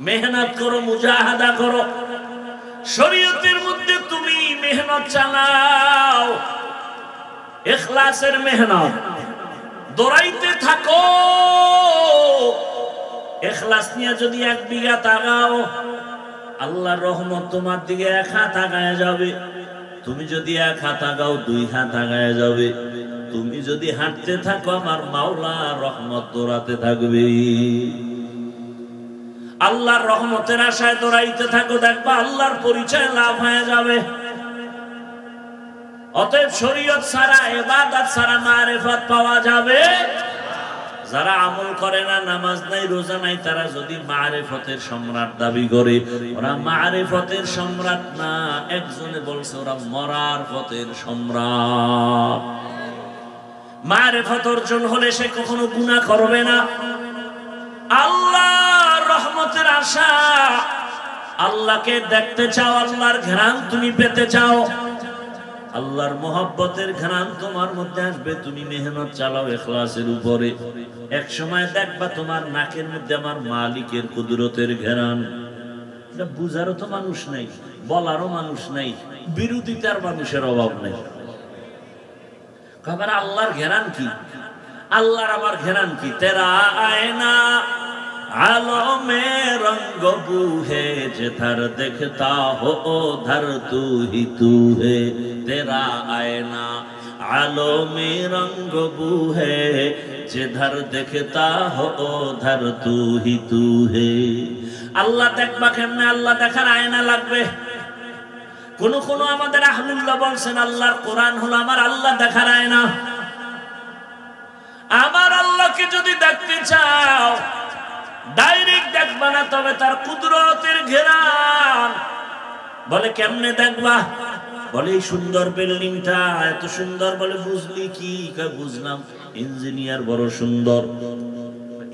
মেহনত করো, মুজাহাদা করো। শরীয়তের মধ্যে তুমি মেহনত চালাও, ইখলাসের মেহনত, দৌড়াইতে থাকো। ইখলাস নিয়ে যদি 1 বিঘা তাকাও, আল্লাহর রহমত তোমার দিকে 1 হাত আগায় যাবে। তুমি যদি 1 হাত আগাও, 2 হাত আগায় যাবে। তুমি যদি হাঁটতে থাকো, আমার মাওলা রহমত দৌড়াতে থাকবে। আল্লাহর রহমতের আশায় দৌড়াইতে থাকো, দেখবা আল্লাহর পরিচয় লাভ হয়ে যাবে। অতএব শরীয়ত ছাড়া, ইবাদত ছাড়া মারিফত পাওয়া যাবে। যারা আমল করে না, নামাজ নাই, রোজা নাই, তারা যদি মারিফতের সম্রাট দাবি করে, ওরা মারিফতের সম্রাট না। একজনে বলছে ওরা মরার পথের সম্রাট। মারিফত অর্জন হলে সে কখনো গুনাহ করবে না। আল্লাহর রহমতের আশা, আল্লাহকে দেখতে চাও, আল্লাহর ঘ্রাণ তুমি পেতে চাও, আল্লাহর মোহাব্বতের ঘ্রাণ তোমার মধ্যে আসবে। তুমি মেহনত চালাও ইখলাসের উপরে, এক সময় দেখবা তোমার নাকের মধ্যে আমার মালিকের কুদরতের ঘ্রাণ। এটা বুঝারও তো মানুষ নাই, বলারও মানুষ নাই, বিরোধিতার মানুষের অভাব নেই। খবর আল্লাহর ঘ্রাণ কি? আল্লাহর আমার ঘ্রাণ কি? তেরা আয়না आलों में रंग बू है जिधर दिखता हो उधर तू ही तू है तेरा आईना आलों में रंग बू है जिधर दिखता हो उधर तू ही तू है। আল্লাহ দেখবা কেমনে? আল্লাহ দেখার আয়না লাগবে। কোন কোন আমাদের আহলুল্লাহ বলছেন আল্লাহর কোরআন হলো আমার আল্লাহ দেখার আয়না। আমার আল্লাহকে যদি দেখতে চাও ডাইরেক্ট দেখবা না, তবে তার কুদরতের ঘেরান। বলে কেমনে দেখবা? বলে এই সুন্দর বিল্ডিংটা এত সুন্দর। বলে বুঝলি কি? বুঝলাম ইঞ্জিনিয়ার বড় সুন্দর।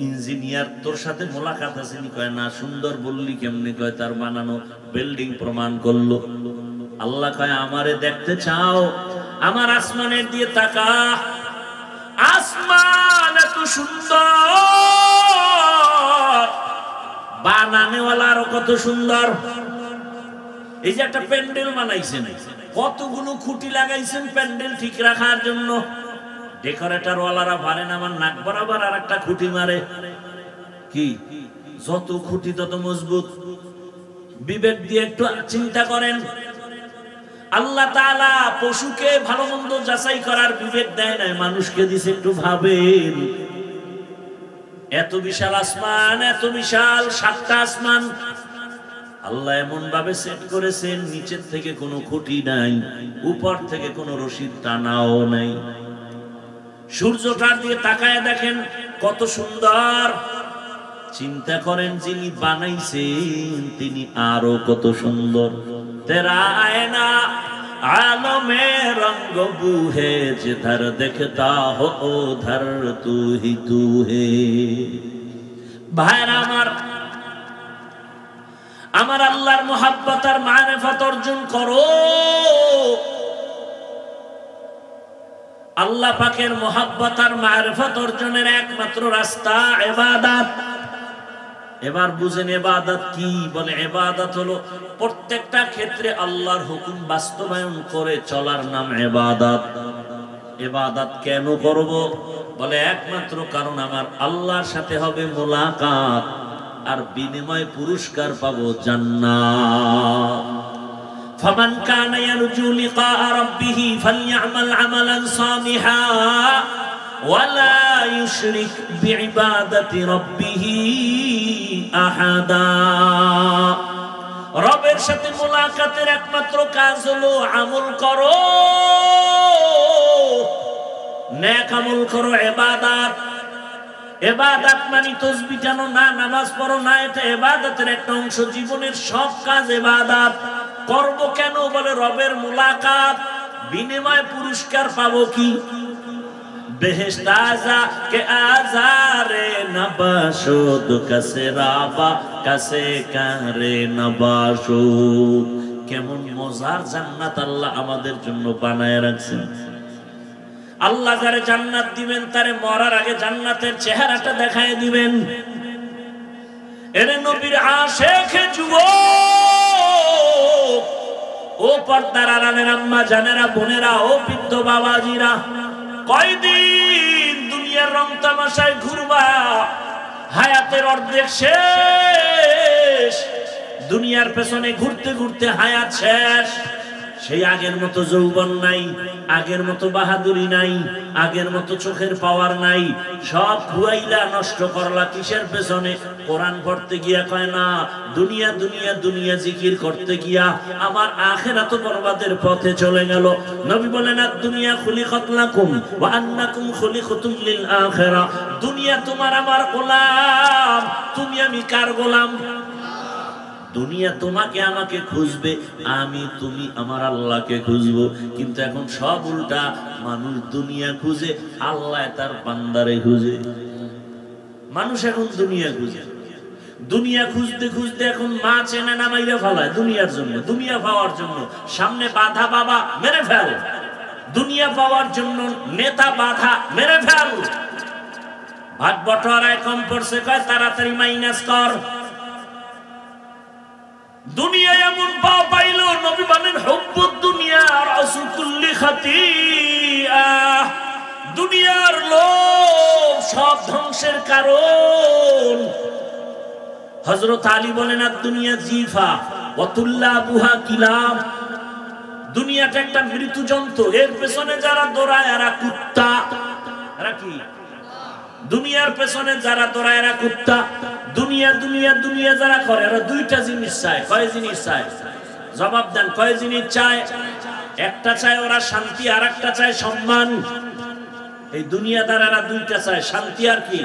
ইঞ্জিনিয়ার তোর সাথে মোলাকাত আছে নি? কয় না। সুন্দর বললি কেমনে? কয় তার বানানো বিল্ডিং প্রমাণ করলো। আল্লাহ কয় আমারে দেখতে চাও? আমার আসমানের দিয়ে তাকা। আসমান এত সুন্দর, বানানেওয়ালা আরো কত সুন্দর। এই যে একটা প্যান্ডেল বানাইছেন, কতগুলো খুঁটি লাগাইছেন প্যান্ডেল ঠিক রাখার জন্য। ডেকোরেটর ওয়ালারা পারেন আমার নাক বরাবর আর একটা খুঁটি মারে। কি যত খুঁটি তত মজবুত। বিবেক দিয়ে একটু চিন্তা করেন, আল্লাহ তাআলা পশুকে ভালো মন্দ যাচাই করার বিবেক দেয় নাই, মানুষকে দিছে। একটু ভাবেন, এত বিশাল আসমান, এত বিশাল 7টা আসমান আল্লাহ এমন ভাবে সেট করেছেন, নিচের থেকে কোনো খুঁটি নাই, উপর থেকে কোনো রশিদ টানাও নাই। সূর্যটার দিয়ে তাকায় দেখেন কত সুন্দর। চিন্তা করেন যিনি বানাইছেন তিনি আরো কত সুন্দর। তেরা আয়না आलमे रंग बूहे जिधर देखता हो उधर तू ही तू है। ভাইরা আমার আল্লাহর মুহাব্বত আর মারিফত অর্জন করো। আল্লাহ পাকের মুহাব্বত আর মারিফত অর্জনের একমাত্র রাস্তা ইবাদত। এবার বুঝেন ইবাদত কি? বলে ইবাদত হলো প্রত্যেকটা ক্ষেত্রে আল্লাহর হুকুম বাস্তবায়ন করে চলার নাম ইবাদত। ইবাদত কেন করব? বলে একমাত্র কারণ আমার আল্লাহর সাথে হবে মোলাকাত, আর বিনিময় পুরস্কার পাবো জান্নাত। ফামান কানা ইয়ারজু লিকা রাব্বিহি ফালইআমাল আমালান সালিহা ওয়ালা ইউশরিক বিইবাদাতি রাব্বিহি আহাদা। রবের সাথে মোলাকাতের একমাত্র কাজ হলো আমল করো, নেক আমল করো, ইবাদত। ইবাদত মানে তাসবিহ টানো না, নামাজ পড়ো না, এটা ইবাদতের একটা অংশ। জীবনের সব কাজ ইবাদত। করব কেন? বলে রবের মোলাকাত, বিনিময় পুরস্কার পাবো কি? বেহেশত আযা কে আযারে নবাশুদ কাসে রাবা কাসে কারে নবাশুদ। কেমন মজার জান্নাত আল্লাহ আমাদের জন্য বানায় রাখছেন। আল্লাহ যারে জান্নাত দিবেন তারে মরার আগে জান্নাতের চেহারাটা দেখায় দিবেন। এরে নবীর আশিক যুবক, ও পর্দার আড়ালের আম্মা জানেরা, বোনেরা, ও বৃদ্ধ বাবাজিরা, কয়দিন দুনিয়ার রং তামাশায় ঘুরবা? হায়াতের অর্ধেক শেষ। দুনিয়ার পেছনে ঘুরতে ঘুরতে হায়াত শেষ। সেই আগের মতো যৌবন নাই, আগের মতো বাহাদুরি নাই, আগের মতো চোখের পাওয়ার নাই। সব খুয়াইলা নষ্ট করলা কিসের পেছনে? কোরআন পড়তে গিয়া কয় না, দুনিয়া দুনিয়া দুনিয়া জিকির করতে গিয়া আমার আখিরাত বরবাদের পথে চলে গেল। নবী বলেন দুনিয়া খুলিকাত লাকুম ওয়া আন্নাকুম খুলিকাতুম লিল আখিরা। দুনিয়া তোমার আমার গোলাম, তুমি আমি কার গোলাম? দুনিয়া তোমাকে আমাকে খুঁজবে, আমি তুমি আমার আল্লাহকে খুঁজবো। কিন্তু এখন সব উল্টা, মানুষ দুনিয়া খুঁজে, আল্লাহ তার বান্দারে খুঁজে। মানুষ এখন দুনিয়া খুঁজে, দুনিয়া খুঁজতে খুঁজতে এখন মা চেনে না মাইরা ফেলায় দুনিয়ার জন্য, দুনিয়া পাওয়ার জন্য। সামনে বাধা বাবা মেরে ফেল, দুনিয়া পাওয়ার জন্য নেতা বাধা মেরে ফেল। ভাগ বটোয়ারায় কম পড়ছে, কয় তাড়াতাড়ি মাইনাস কর। দুনিয়া এমন পাওয়া পাইল, নবী বলেন হুব্বুদ দুনিয়া রাসু কুল্লি খাতিয়া। দুনিয়ার লোভ সব ধ্বংসের কারণ। হযরত আলী বলেন দুনিয়া জিফা ওয়া তুল্লাবুহা কিলাব। দুনিয়াটা একটা মৃত্যু জন্তু, এর পেছনে যারা দৌড়ায় এরা কুত্তা। এরা কি? দুনিয়ার পেছনে যারা দৌড়ায় এরা কুত্তা। দুনিয়া দুনিয়া দুনিয়া যারা করে এরা দুইটা জিনিস চায়। কয় জিনিস চায়? জবাব দেন, কয় জিনিস চায়? একটা চায় ওরা শান্তি, আর একটা চায় সম্মান। এই দুনিয়াদারেরা দুইটা চায়, শান্তি আর কি?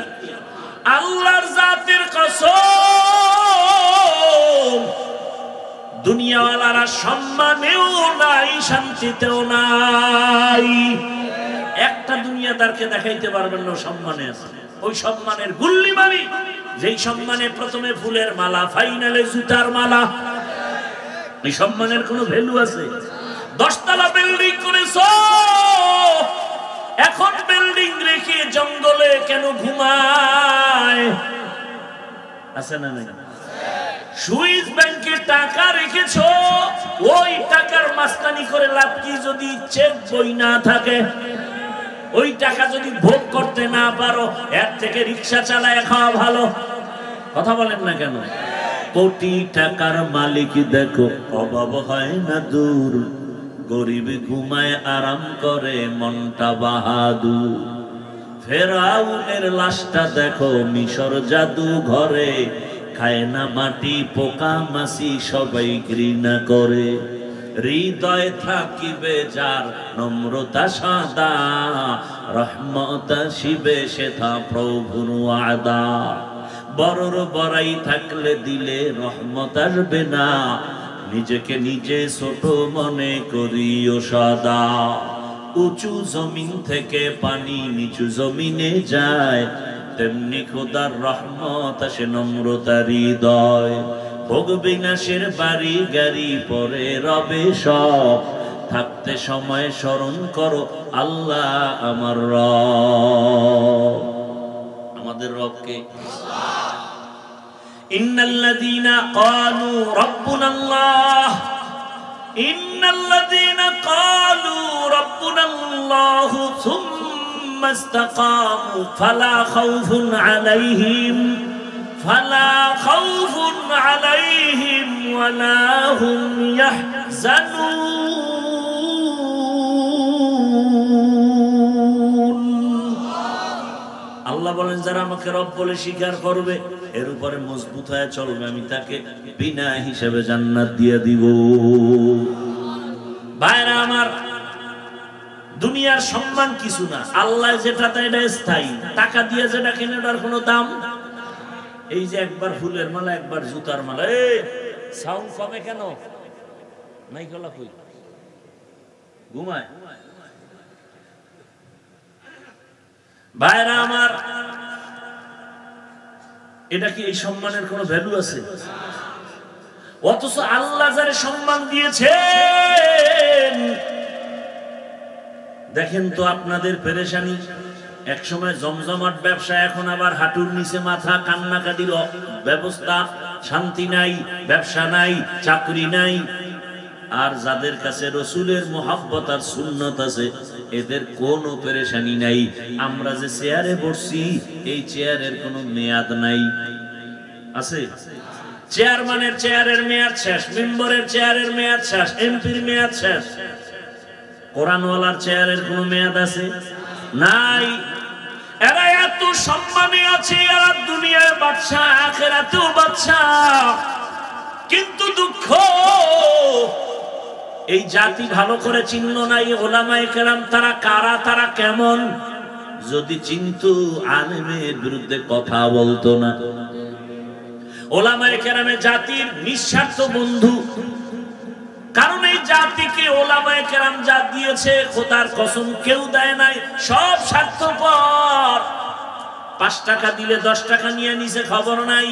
আল্লাহর জাতের কসম, দুনিয়াওয়ালারা সম্মানেও নাই, শান্তিতেও নাই। একটা দুনিয়াদারকে দেখাইতে পারবেন না সম্মানে আছে। ওই সম্মানের গুল্লি মারি, যেই সম্মানে প্রথমে ফুলের মালা, ফাইনালে জুতার মালা। এই সম্মানের কোনো ভ্যালু আছে? 10 তলা বিল্ডিং করেছো, এখন বিল্ডিং রেখে জঙ্গলে কেন ঘুমায়? আছে না নাই? সুইস ব্যাংকে টাকা রেখেছো, ওই টাকার মাস্তানি করে লাভ কি যদি চেক বই না থাকে? ওই টাকা যদি ভোগ করতে না পারো, এর থেকে রিক্সা চালায় খাওয়া ভালো। কথা বলেন না কেন? কোটি টাকার মালিক দেখো, অভাব হয় না দূর, গরিব ঘুমায় আরাম করে মনটা বাহাদুর। ফেরাউনের লাশটা দেখো মিশর জাদু ঘরে, খায় না মাটি পোকা মাছি সবাই ঘৃণা করে। হৃদয় থাকিবে যার নম্রতা সাদা, রহমত আসিবে সেথা প্রভুর ওয়াদা। বড়র বড়াই থাকলে দিলে রহমত আসবে না, নিজেকে নিজে ছোট মনে করিও সদা। উঁচু জমিন থেকে পানি নিচু জমিনে যায়, তেমনি খোদার রহমত আসে নম্রতার হৃদয়। ভোগ বিনাশের বাড়ি গাড়ি পরে রবে সব, থাকতে সময় স্মরণ করো আল্লাহ আমার রব। আমাদের রবকে ইন্নাল্লাযীনা ক্বালু রাব্বুনাল্লাহ, ইন্নাল্লাযীনা ক্বালু রাব্বুনাল্লাহ সুম্মা ইসতাকামু ফালা খাউফুন আলাইহিম ওয়ালা হুম ইয়াহজানুন। আল্লাহ বলেন, যারা আমাকে রব বলে স্বীকার করবে, এর উপরে মজবুত হয়ে চলবে, আমি তাকে বিনা হিসাবে জান্নাত দিয়ে দিব। ভাইরা আমার, দুনিয়ার সম্মান কিছু না, আল্লাহ যেটা দেয় এটা স্থায়ী। টাকা দিয়ে যেটা কিনে ওটার কোনো দাম। এই যে একবার ফুলের মালা, একবার জুতার মালা। এই সাউন্ড কমে কেন? নাই গলা কই ঘুমায়? ভাইরা আমার, এটা কি এই সম্মানের কোনো ভ্যালু আছে? অথচ আল্লাহ যারে সম্মান দিয়েছেন, দেখেন তো আপনাদের পেরেশানি। এক সময় জমজমাট ব্যবসা, এখন আবার হাঁটুর নিচে মাথা, কান্নাকাটির ব্যবস্থা, শান্তি নাই, ব্যবসা নাই, চাকরি নাই। আর যাদের কাছে রসুলের মুহাব্বত আর সুন্নত আছে, এদের কোনো পেরেশানি নাই। আমরা যে চেয়ারে বসছি, এই চেয়ারের কোনো মেয়াদ নাই। আছে? চেয়ারম্যানের চেয়ারের মেয়াদ শেষ, মেম্বারের চেয়ারের মেয়াদ শেষ, এমপির মেয়াদ শেষ। কোরআনওয়ালার চেয়ারের কোনো মেয়াদ আছে? নাই। এরা এত সম্মানে আছে, এরা দুনিয়ায় বাদশা, আখিরাতেও বাদশা। কিন্তু দুঃখ, এই জাতি ভালো করে চিহ্ন নাই। ওলামায়ে কেরাম তারা কারা, তারা কেমন? যদি চিনতো, আলেমের বিরুদ্ধে কথা বলতো না। ওলামায়ে কেরামে জাতির নিঃস্বার্থ বন্ধু। কারণ এই জাতিকে ওলামায়ে কেরাম যা দিয়েছে, খোদার কসম কেউ দেয় নাই। সব স্বার্থপর। 5 টাকা দিলে 10 টাকা নিয়ে নিছে, খবর নাই।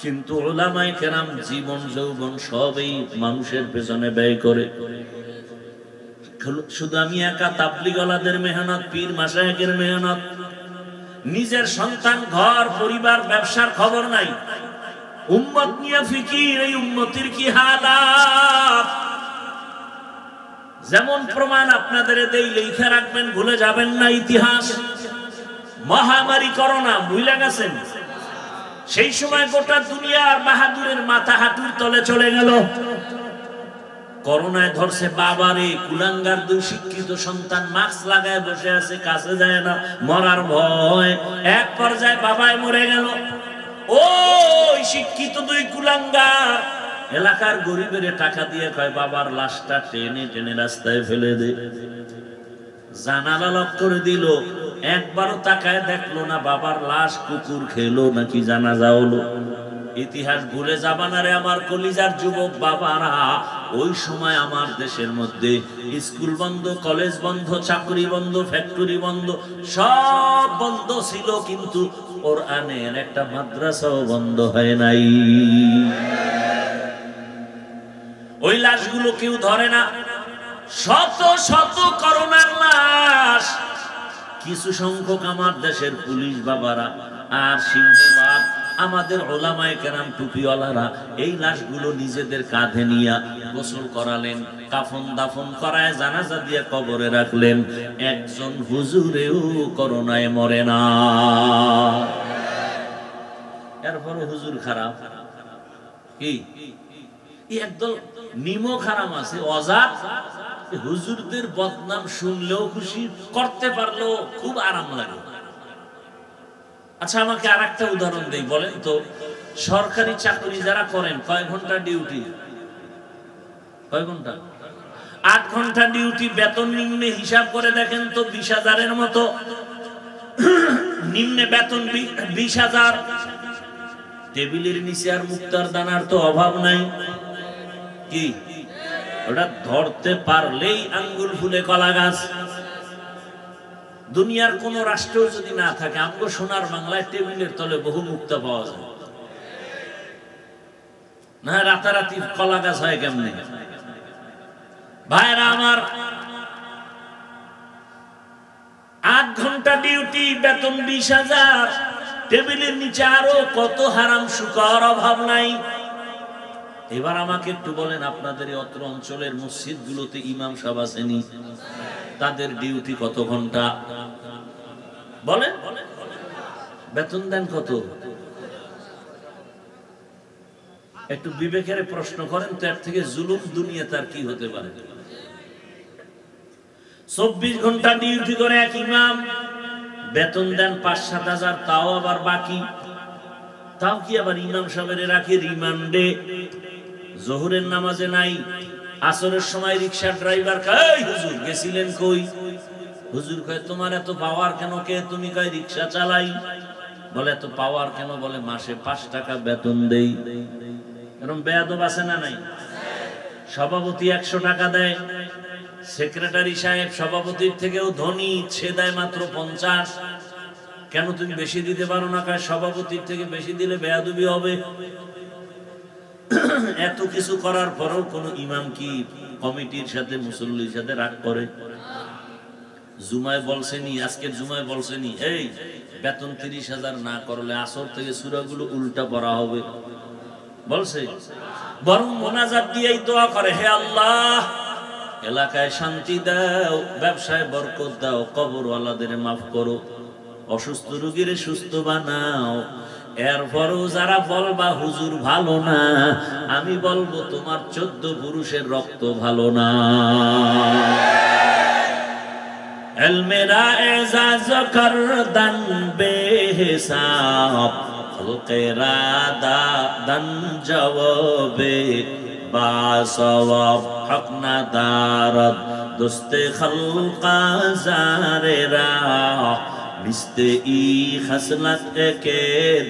কিন্তু ওলামায়ে কেরাম জীবন যৌবন সবই মানুষের পেছনে ব্যয় করে। শুধু আমি একা তাবলীগওয়ালাদের মেহনত, পীর মাশায়েখের মেহনত, নিজের সন্তান, ঘর, পরিবার, ব্যবসার খবর নাই। উম্মত নিয়ে ফিকির, এই উম্মতের কি হালাত। যেমন প্রমাণ আপনাদের দেই, লিখে রাখবেন, ভুলে যাবেন না ইতিহাস। মহামারী করোনা, ভুলে গেছেন? সেই সময় গোটা দুনিয়ার বাহাদুরের মাথা হাঁটুর তলে চলে গেল। করোনায় ধরছে বাবারে, কুলাঙ্গার 2 শিক্ষিত সন্তান মাস্ক লাগায় বসে আছে, কাছে যায় না, মরার ভয়। এক পর্যায়ে বাবাই মরে গেল। ওই শিক্ষিত 2 কুলাঙ্গার এলাকার গরিবের টাকা দিয়ে কয় বাবার লাশটা টেনে টেনে রাস্তায় ফেলে দে। জানালা লক করে দিল, একবারও তাকায় দেখলো না বাবার লাশ কুকুর খেলো নাকি জানাজা হলো। ইতিহাস ভুলে যাবা না রে আমার কলিজার যুবক বাবারা। ওই সময় আমার দেশের মধ্যে স্কুল বন্ধ, কলেজ বন্ধ, চাকরি বন্ধ, ফ্যাক্টরি বন্ধ, সব বন্ধ ছিল, কিন্তু কোরআনের একটা মাদ্রাসাও বন্ধ হয় নাই। ওই লাশগুলো কেউ ধরে না, শত শত করোনার লাশ। কিছু সংখ্যক আমার দেশের পুলিশ বাবারা আর সিংহবাগ আমাদের ওলামায়ে কেরাম টুপিওয়ালারা এই লাশগুলো নিজেদের কাঁধে নিয়ে গোসল করালেন, কাফন দাফন করায় জানাজা দিয়ে কবরে রাখলেন। একজন হুজুরেও করোনায় মরে না। এরপরে হুজুর খারাপ কি? একদল নিমো খারাপ আছে, অজাত। হুজুরদের বদনাম শুনলেও খুশি, করতে পারলেও খুব আরাম লাগে। আচ্ছা, আমাকে আর একটা উদাহরণ দেই, বলেন তো সরকারি চাকরি যারা করেন কয় ঘন্টা ডিউটি? কয় ঘন্টা? 8 ঘন্টা ডিউটি। বেতন নিম্নে হিসাব করে দেখেন তো 20,000-এর মতো নিম্নে বেতন 20,000। টেবিলের নিচে আর মুক্তার দানার তো অভাব নাই। কি ওটা ধরতে পারলেই আঙ্গুল ফুলে কলা গাছ। দুনিয়ার কোন রাষ্ট্র যদি না থাকে, আমগো সোনার বাংলায় টেবিলের তলে বহু মুক্তা পাওয়া যায় না। রাতারাতি কলা গাছ হয় কেমনে? ভাইরা আমার, 8 ঘন্টা ডিউটি, বেতন 20,000, টেবিলের নিচে আরো কত হারাম শুকর, অভাব নাই। এবার আমাকে একটু বলেন, আপনাদের অত্র অঞ্চলের মসজিদগুলোতে ইমাম সাহেব আসেনি? তাদের ডিউটি কত ঘন্টা বলেন? বেতন দেন কত? একটু বিবেকের প্রশ্ন করেন তো, এর থেকে জুলুম দুনিয়া তার কি হতে পারে? 24 ঘন্টা ডিউটি করে এক ইমাম, বেতন দেন 5-7 হাজার, তাও আবার বাকি। তাও কি আবার ইমাম সাহেবের রাখে রিমান্ডে। জোহরের নামাজে নাই, আসরের সময় রিকশা ড্রাইভার কয় হুজুর গেছিলেন কই? হুজুর কয় তোমার এত পাওয়ার কেন? কে তুমি? কয় রিকশা চালাই। বলে এত পাওয়ার কেন? বলে মাসে 5 টাকা বেতন দেই। এরকম বেয়াদব আছে না নাই? সভাপতি 100 টাকা দেয়, সেক্রেটারি সাহেব সভাপতির থেকেও ধনী, সে দেয় মাত্র 50। কেন তুমি বেশি দিতে পারো না? কয় সভাপতির থেকে বেশি দিলে বেয়াদবি হবে। এত কিছু করার পরেও কোন ইমাম কি কমিটির সাথে, মুসল্লির সাথে রাগ করে? জুমায় বলছেনি, আজকের জুমায় বলছেনি এই বেতন 30,000 না করলে আসর থেকে সূরাগুলো উল্টা পড়া হবে বলছে? বরং মোনাজাত দিয়েই দোয়া করে, হে আল্লাহ এলাকায় শান্তি দাও, ব্যবসায় বরকত দাও, কবরওয়ালাদের মাফ করো, অসুস্থ রোগীরে সুস্থ বানাও। এরপরও যারা বলবা হুজুর ভালো না, আমি বলবো তোমার 14 পুরুষের রক্ত ভালো না। এলমেরা এজাজ করদান বেহিসাব, খলকেরা দাদান জওয়াবে বাসওয়াব, হক না দারদ দোস্তে খলকা জারেরা, মিস্তে ই খাসলাত কে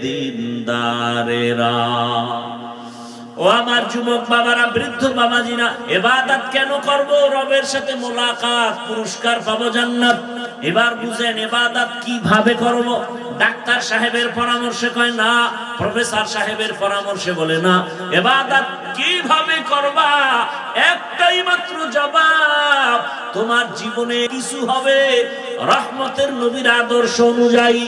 দিনদারেরা। ও আমার যুবক বাবারা, বৃদ্ধ বাবাজিরা, ইবাদত কেন করব? রবের সাথে মোলাকাত, পুরস্কার পাবো, জান্নাত। এবার বুঝেন ইবাদত কিভাবে করব? ডাক্তার সাহেবের পরামর্শে কয় না, প্রফেসর সাহেবের পরামর্শে বলে না। ইবাদত কিভাবে করবা? একটাই মাত্র জবাব, তোমার জীবনে কিছু হবে রহমতের নবীর আদর্শ অনুযায়ী।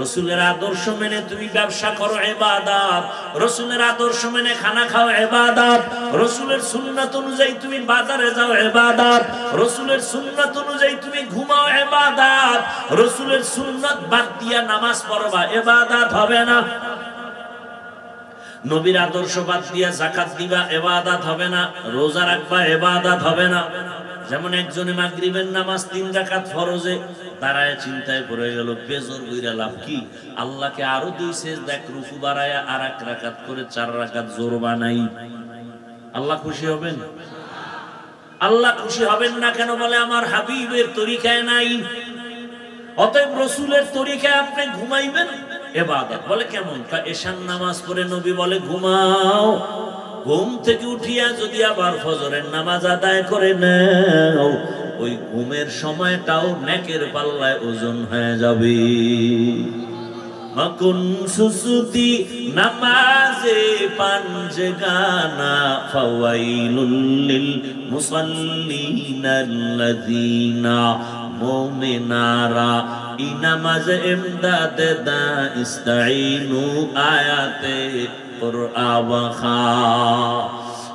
রসুলের আদর্শ মেনে তুমি ব্যবসা করো, ইবাদত। রসুলের আদর্শ মেনে খানা খাও, ইবাদত। রসুলের সুন্নাত অনুযায়ী তুমি বাজারে যাও, ইবাদত। রসুলের সুন্নাত অনুযায়ী তুমি ঘুমাও, ইবাদত। রসুলের সুন্নাত বাদ দিয়া নামাজ পড়বা, ইবাদত হবে না। নবীর আদর্শ বাদ দিয়া যাকাত দিবা, ইবাদত হবে না। রোজা রাখবা, ইবাদত হবে না। যেমন একজনে মাগরিবের নামাজ 3 রাকাত ফরজে দাঁড়ায় চিন্তায় পড়ে গেল, বেজর কইরা লাভ কি? আল্লাহকে আরো 2 সেজদা রুকু বাড়ায়া আর 1 রাকাত করে 4 রাকাত জোর বানাই। আল্লাহ খুশি হবেন? আল্লাহ খুশি হবেন না কেন? বলে আমার হাবিবের তরিকায় নাই। অতএব রাসূলের তরিকায় আপনি ঘুমাইবেন ইবাদত। বলে কেমন? এশার নামাজ পড়ে নবী বলে ঘুমাও, ঘুম থেকে উঠিয়া যদি আবার ফজরের নামাজ আদায় করে নাও, ওই ঘুমের সময়টাও নেকের পাল্লায় ওজন হয়ে যাবে। মকুন সুসুতি নামাজে পাঞ্জগানা ফাওয়াইলুল লিল মুসাল্লিনাল্লাযিনা মুমিনারা ইনামাজ ইমদাদ দা ইস্তাইনু আয়াতে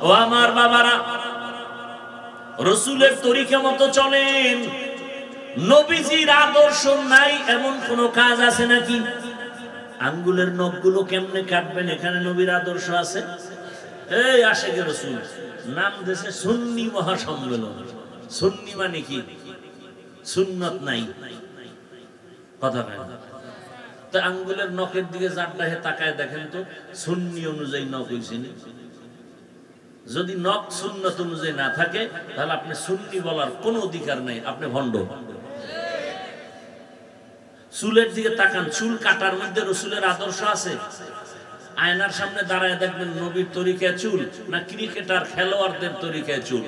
ও আমার বাবারা, রাসূলের তরিকা মতো চলেন। নবীজির আদর্শ নাই এমন কোন কাজ আছে নাকি? আঙ্গুলের নখগুলো কেমনে কাটবেন এখানে নবীর আদর্শ আছে? এই আশিকে রাসূল নাম দেশে সুন্নি মহাসম্মেলন। সুন্নি মানে কি? সুন্নত নাই, কথা নাই। তো আঙ্গুলের নখের দিকে জানটাহে তাকায় দেখেন তো, সুন্নি অনুযায়ী নখ হইছে না? যদি নখ সুন্নত অনুযায়ী না থাকে তাহলে আপনি সুন্নি বলার কোনো অধিকার নাই, আপনি ভণ্ড। চুলের দিকে তাকান, চুল কাটার মধ্যে রাসূলের আদর্শ আছে? আয়নার সামনে দাঁড়ায় দেখবেন নবীর তরিকায় চুল না ক্রিকেটার খেলোয়াড়দের তরিকায় চুল?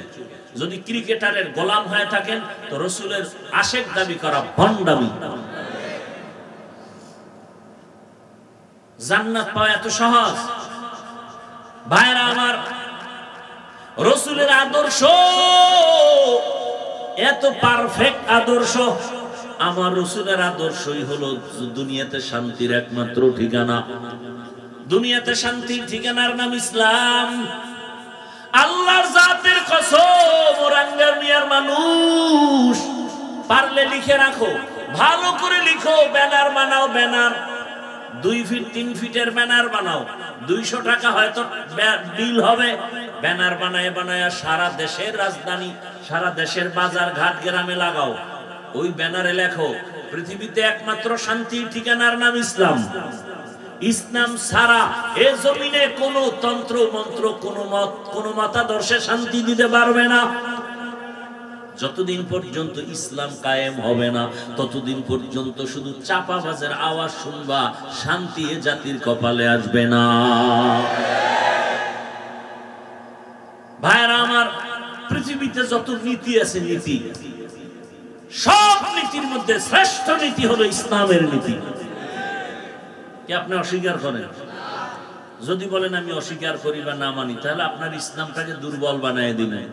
যদি ক্রিকেটারের গোলাম হয়ে থাকেন তো রাসূলের আশেক দাবি করা ভণ্ডামি। জান্নাত পাওয়া এত সহজ? ভাইরা আমার, রাসূলের আদর্শ এত পারফেক্ট আদর্শ। আমার রাসূলের আদর্শই হলো দুনিয়াতে শান্তির একমাত্র ঠিকানা। দুনিয়াতে শান্তির ঠিকানার নাম ইসলাম। আল্লাহর জাতের কসম, ওরাঙ্গার মিয়ার মানুষ, পারলে লিখে রাখো, ভালো করে লিখো, ব্যানার বানাও, ব্যানার 2 ফিট 3 ফিটের ব্যানার বানাও, 200 টাকা হয়তো বিল হবে। ব্যানার বানায় বানায় সারা দেশের রাজধানী, সারা দেশের বাজার ঘাট গ্রামে লাগাও। ওই ব্যানারে লেখো পৃথিবীতে একমাত্র শান্তির ঠিকানার নাম ইসলাম। ইসলাম ছাড়া এ জমিনে কোনো তন্ত্র মন্ত্র, কোনো মতাদর্শে শান্তি দিতে পারবে না। যতদিন পর্যন্ত ইসলাম কায়েম হবে না ততদিন পর্যন্ত শুধু চাপাবাজের আওয়াজ শুনবা, শান্তি এ জাতির কপালে আসবে না। ভাইরা আমার, পৃথিবীতে যত নীতি আছে, নীতি সব নীতির মধ্যে শ্রেষ্ঠ নীতি হলো ইসলামের নীতি। কি আপনি অস্বীকার করেন? যদি বলেন আমি অস্বীকার করি বা না মানি, তাহলে আপনার ইসলামটাকে দুর্বল বানায় দিবেন।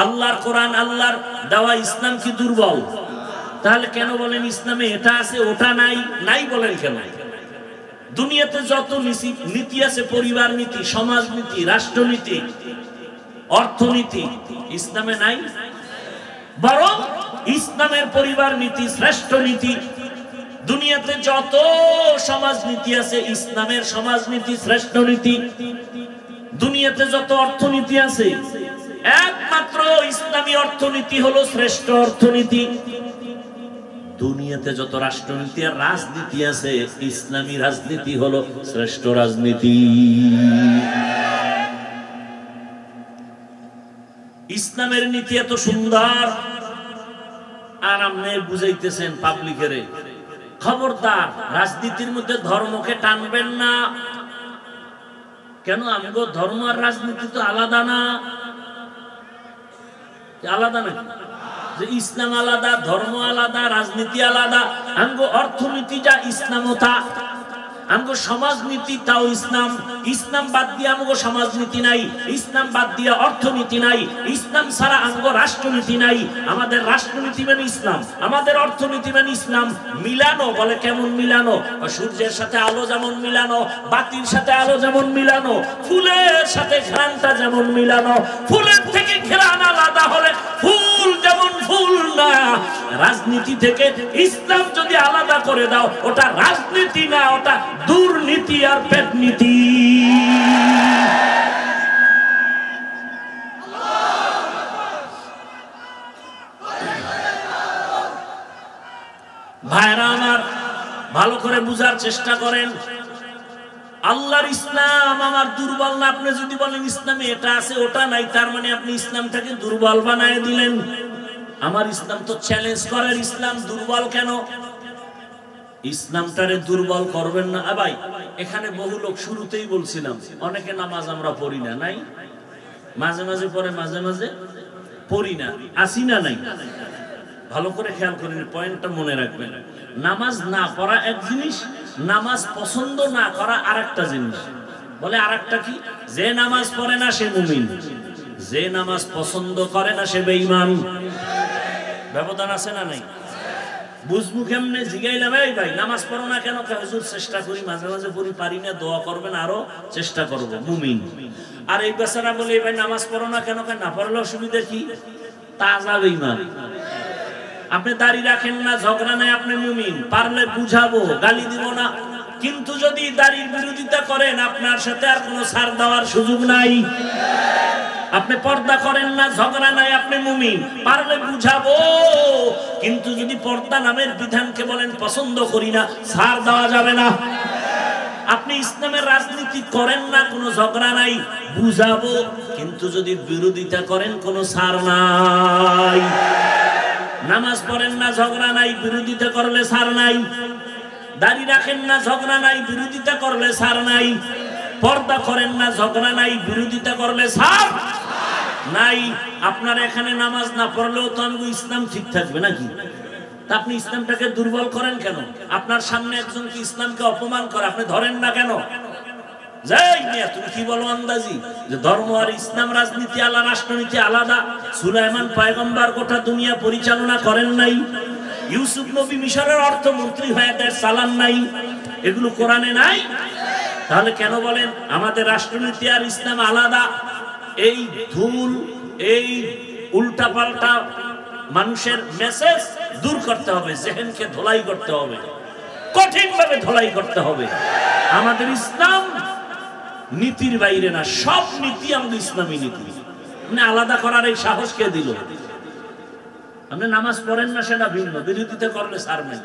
আল্লাহর কোরআন, আল্লাহর দেওয়া ইসলাম কি দুর্বল? তাহলে কেন বলেন ইসলামে এটা আছে ওটা নাই? নাই বলেন কেন? দুনিয়াতে যত নীতি আছে, পরিবার নীতি, সমাজ নীতি, রাষ্ট্রনীতি, অর্থনীতি, ইসলামে নাই? বরং ইসলামের পরিবার নীতি শ্রেষ্ঠ নীতি। দুনিয়াতে যত সমাজ নীতি আছে, ইসলামের সমাজ নীতি শ্রেষ্ঠ নীতি। দুনিয়াতে যত অর্থনীতি আছে, একমাত্র ইসলামী অর্থনীতি হলো শ্রেষ্ঠ অর্থনীতি। দুনিয়াতে যত রাষ্ট্রনীতি আর রাজনীতি আছে, ইসলামী রাজনীতি হলো শ্রেষ্ঠ রাজনীতি। ইসলামের নীতি এত সুন্দর, আর আপনি বুঝাইতেছেন পাবলিকের। খবরদার, রাজনীতির মধ্যে ধর্মকে টানবেন না। কেন? আমগো ধর্ম আর রাজনীতি তো আলাদা না? আলাদা নাকি? যে ইসলাম আলাদা, ধর্ম আলাদা, রাজনীতি আলাদা। আমগো অর্থনীতি যা ইসলাম তা, আমগো সমাজনীতি তাও ইসলাম। ইসলাম বাদ দিয়ে আমগো সমাজনীতি নাই, ইসলাম বাদ দিয়ে অর্থনীতি নাই, ইসলাম ছাড়া আমগো রাষ্ট্রনীতি নাই। আমাদের রাষ্ট্রনীতি মানে ইসলাম, আমাদের অর্থনীতি মানে ইসলাম। মিলানো, বলে কেমন মিলানো? সূর্যের সাথে আলো যেমন মিলানো, বাতির সাথে আলো যেমন মিলানো, ফুলের সাথে ঘ্রাণটা যেমন মিলানো। ফুলের থেকে ঘ্রাণ আলাদা হলে ফুল যেমন ফুল না। রাজনীতি থেকে ইসলাম যদি আলাদা করে দাও, ওটা রাজনীতি না, ওটা দুর্নীতি আর পেটনীতি। ভাইরা আমার, ভালো করে বুঝার চেষ্টা করেন। আল্লাহর ইসলাম আমার দুর্বল না। আপনি যদি বলেন ইসলামে এটা আছে ওটা নাই, তার মানে আপনি ইসলামটাকে দুর্বল বানায় দিলেন। আমার ইসলাম তো চ্যালেঞ্জ করার ইসলাম, দুর্বল কেন? ইসলামটারে দুর্বল করবেন না। ভাই এখানে বহু লোক, শুরুতেই বলছিলাম, অনেকে নামাজ আমরা পড়ি না, নাই মাঝে মাঝে পড়ে, মাঝে মাঝে পড়ি না, আসি না নাই। ভালো করে খেয়াল করেন, পয়েন্টটা মনে রাখবেন। নামাজ না পড়া এক জিনিস, নামাজ পছন্দ না করা আরেকটা জিনিস। বলে আরেকটা কি? যে নামাজ পড়ে না সে মুমিন, যে নামাজ পছন্দ করে না সে বেঈমান। ব্যবধান আছে না নাই? বুঝবো কেমনে? জিগাইলাম, এই ভাই নামাজ পড়ো না কেন? হুজুর চেষ্টা করি, মাঝে মাঝে পড়ি, পারি না, দোয়া করবেন, আরো চেষ্টা করব, মুমিন। আর এই বেচারা বলে, ভাই নামাজ পড়ো না কেন? না পড়লে অসুবিধা কি? তাজা বেঈমান। আপনি দাঁড়িয়ে রাখেন না, ঝগড়া নাই, আপনি মুমিন, পারলে বুঝাবো, গালি দিব না। কিন্তু যদি দাঁড়ির বিরোধিতা করেন, আপনার সাথে আর কোনো ছাড় দেওয়ার সুযোগ নাই। আপনি পর্দা করেন না, ঝগড়া নাই, আপনি মুমিন, পারলে বুঝাবো। কিন্তু যদি পর্দা নামের বিধানকে বলেন পছন্দ করি না, ছাড় দেওয়া যাবে না। আপনি ইসলামের রাজনীতি করেন না, কোনো ঝগড়া নাই, বুঝাবো। কিন্তু যদি বিরোধিতা করেন, কোনো ছাড় নাই। নামাজ পড়েন না, ঝগড়া নাই, বিরোধিতা করলে ছাড় নাই। দাড়ি রাখেন না, ঝগড়া নাই, বিরোধিতা করলে ছাড় নাই। পর্দা করেন না, ঝগড়া নাই, বিরোধিতা করলে ছাড় নাই। আপনার এখানে নামাজ না পড়লেও তো আমি ইসলাম ঠিক থাকবে নাকি? তা আপনি ইসলামটাকে দুর্বল করেন কেন? আপনার সামনে একজন কি ইসলামকে অপমান করে, আপনি ধরেন না কেন? যাই মিয়া, তুমি কি বলো আন্দাজি যে ধর্ম আর ইসলাম, রাজনীতি আলাদা, রাষ্ট্রনীতি আলাদা? সুলাইমান পয়গম্বর গোটা দুনিয়া পরিচালনা করেন নাই? ইউসুফ নবী মিশরের অর্থমন্ত্রী হয়ে দেশ চালান নাই? এগুলো কোরআনে নাই? তাহলে কেন বলেন আমাদের রাষ্ট্রনীতি আর ইসলাম আলাদা? এই ধুল, এই উল্টাপাল্টা মানুষের মেসেজ দূর করতে হবে, জেহেনকে ধোলাই করতে হবে, কঠিন ভাবে ধোলাই করতে হবে। আমাদের ইসলাম নীতির বাইরে না, সব নীতি আমাদের ইসলামী নীতি। আপনি আলাদা করার এই সাহস কে দিল? আপনি নামাজ পড়েন না সেটা ভিন্ন, বিরোধিতা করলে ছাড় নেই,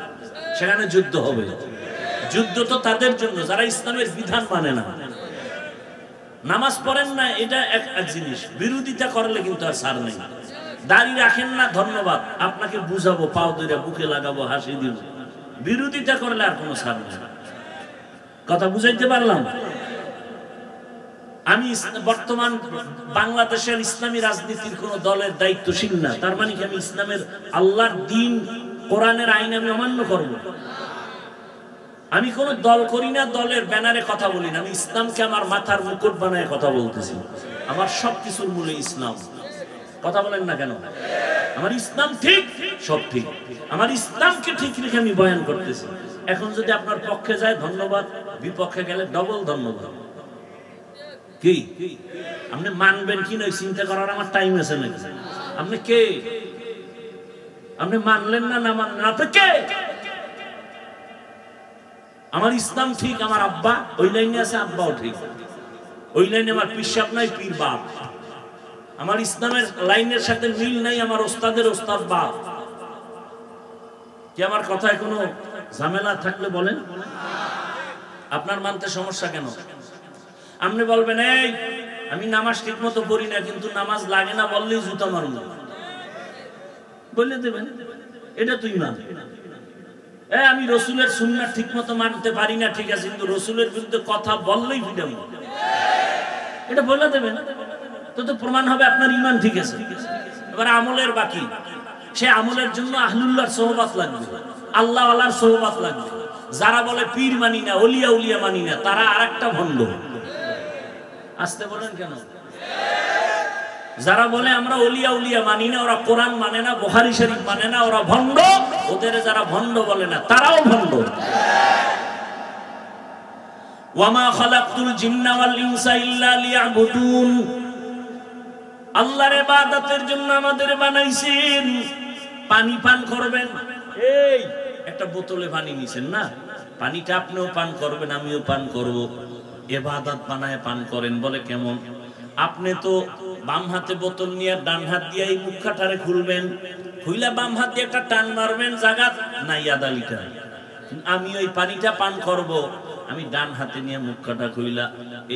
সেখানে যুদ্ধ হবে। যুদ্ধ তো তাদের জন্য যারা ইসলামের বিধান মানে না। নামাজ পড়েন না এটা এক জিনিস, বিরোধিতা করলে কিন্তু আর ছাড় নেই। দাড়ি রাখেন না, ধন্যবাদ, আপনাকে বুঝাবো, পাও ধরে বুকে লাগাবো, হাসি দিব। বিরোধিতা করলে আর কোনো ছাড় নেই। কথা বুঝাইতে পারলাম? আমি বর্তমান বাংলাদেশের ইসলামী রাজনীতির কোন দলের দায়িত্বশীল না, তার মানে কি আমি ইসলামের আল্লাহর দ্বীন, কোরআনের আইন আমি অমান্য করব? আমি কোন দল করি না, দলের ব্যানারে কথা বলি না। আমি ইসলামকে আমার মাথার মুকুট বানায় কথা বলতেছি। আমার সবকিছুর মূলে ইসলাম। কথা বলেন না কেন? আমার ইসলাম ঠিক, সব ঠিক। আমার ইসলামকে ঠিক রেখে আমি বয়ান করতেছি। এখন যদি আপনার পক্ষে যায় ধন্যবাদ, বিপক্ষে গেলে ডবল ধন্যবাদ। কি আপনি মানবেন কি নয় চিন্তা করার আমার টাইম আছে নাকি? আপনি কে? আপনি মানলেন না, না মানলেন, আপনি কে? আমার ইসলাম ঠিক, আমার আব্বা ওই লাইনে আছে, আব্বাও ঠিক। ওই লাইনে আমার পিসাব নাই, পীর বাপ। আমার ইসলামের লাইনের সাথে মিল নাই আমার ওস্তাদের ওস্তাদ বাপ। কি আমার কথায় কোনো ঝামেলা থাকলে বলেন? আপনার মানতে সমস্যা কেন? আপনি বলবেন এই আমি নামাজ ঠিক মতো পড়ি না, কিন্তু নামাজ লাগে না বললেই জুতা মারুন, বলে দেবেন এটা তুই মান। আমি রসুলের সুন্নাত ঠিক মতো মানতে পারি না, ঠিক আছে, কিন্তু রসুলের বিরুদ্ধে কথা বললেই ভিড়াবো, এটা বলে দেবেন। তো প্রমাণ হবে আপনার ঈমান ঠিক আছে। এবার আমলের বাকি, সে আমলের জন্য আহলুল্লাহর সোহবাত লাগবে, আল্লাহ আল্লাহর সোহবাত লাগবে। যারা বলে পীর মানি না, ওলিয়া উলিয়া মানি না, তারা আরেকটা ভণ্ড। আসতে বলেন কেন? যারা বলে আমরা ওলিয়া উলিয়া মানি না, ওরা কোরআন মানে না, বুখারী শরীফ মানে না, ওরা ভণ্ড। ওদের যারা ভণ্ড বলে না, তারাও ভণ্ড। ওয়ামা খালাকতুল জিন্না ওয়াল ইনসা ইল্লা লিয়াবুদুন। আল্লাহর ইবাদতের জন্য আমাদের বানাইছেন। পানি পান করবেন, এই একটা বোতলে পানি নিছেন না, পানিটা আপনিও পান করবেন, আমিও পান করব। ইবাদত বানায় পান করেন, বলে কেমন? আপনি তো বাম হাতে বোতল নিয়ে ডান হাত দিয়ে এই মুখটারে খুলবেন, খুইলা বাম হাত দিয়ে একটা টান মারবেন, জায়গা নাই আধা লিটার। আমি ওই পানিটা পান করব, আমি ডান হাতে নিয়ে মুখটা খুইলা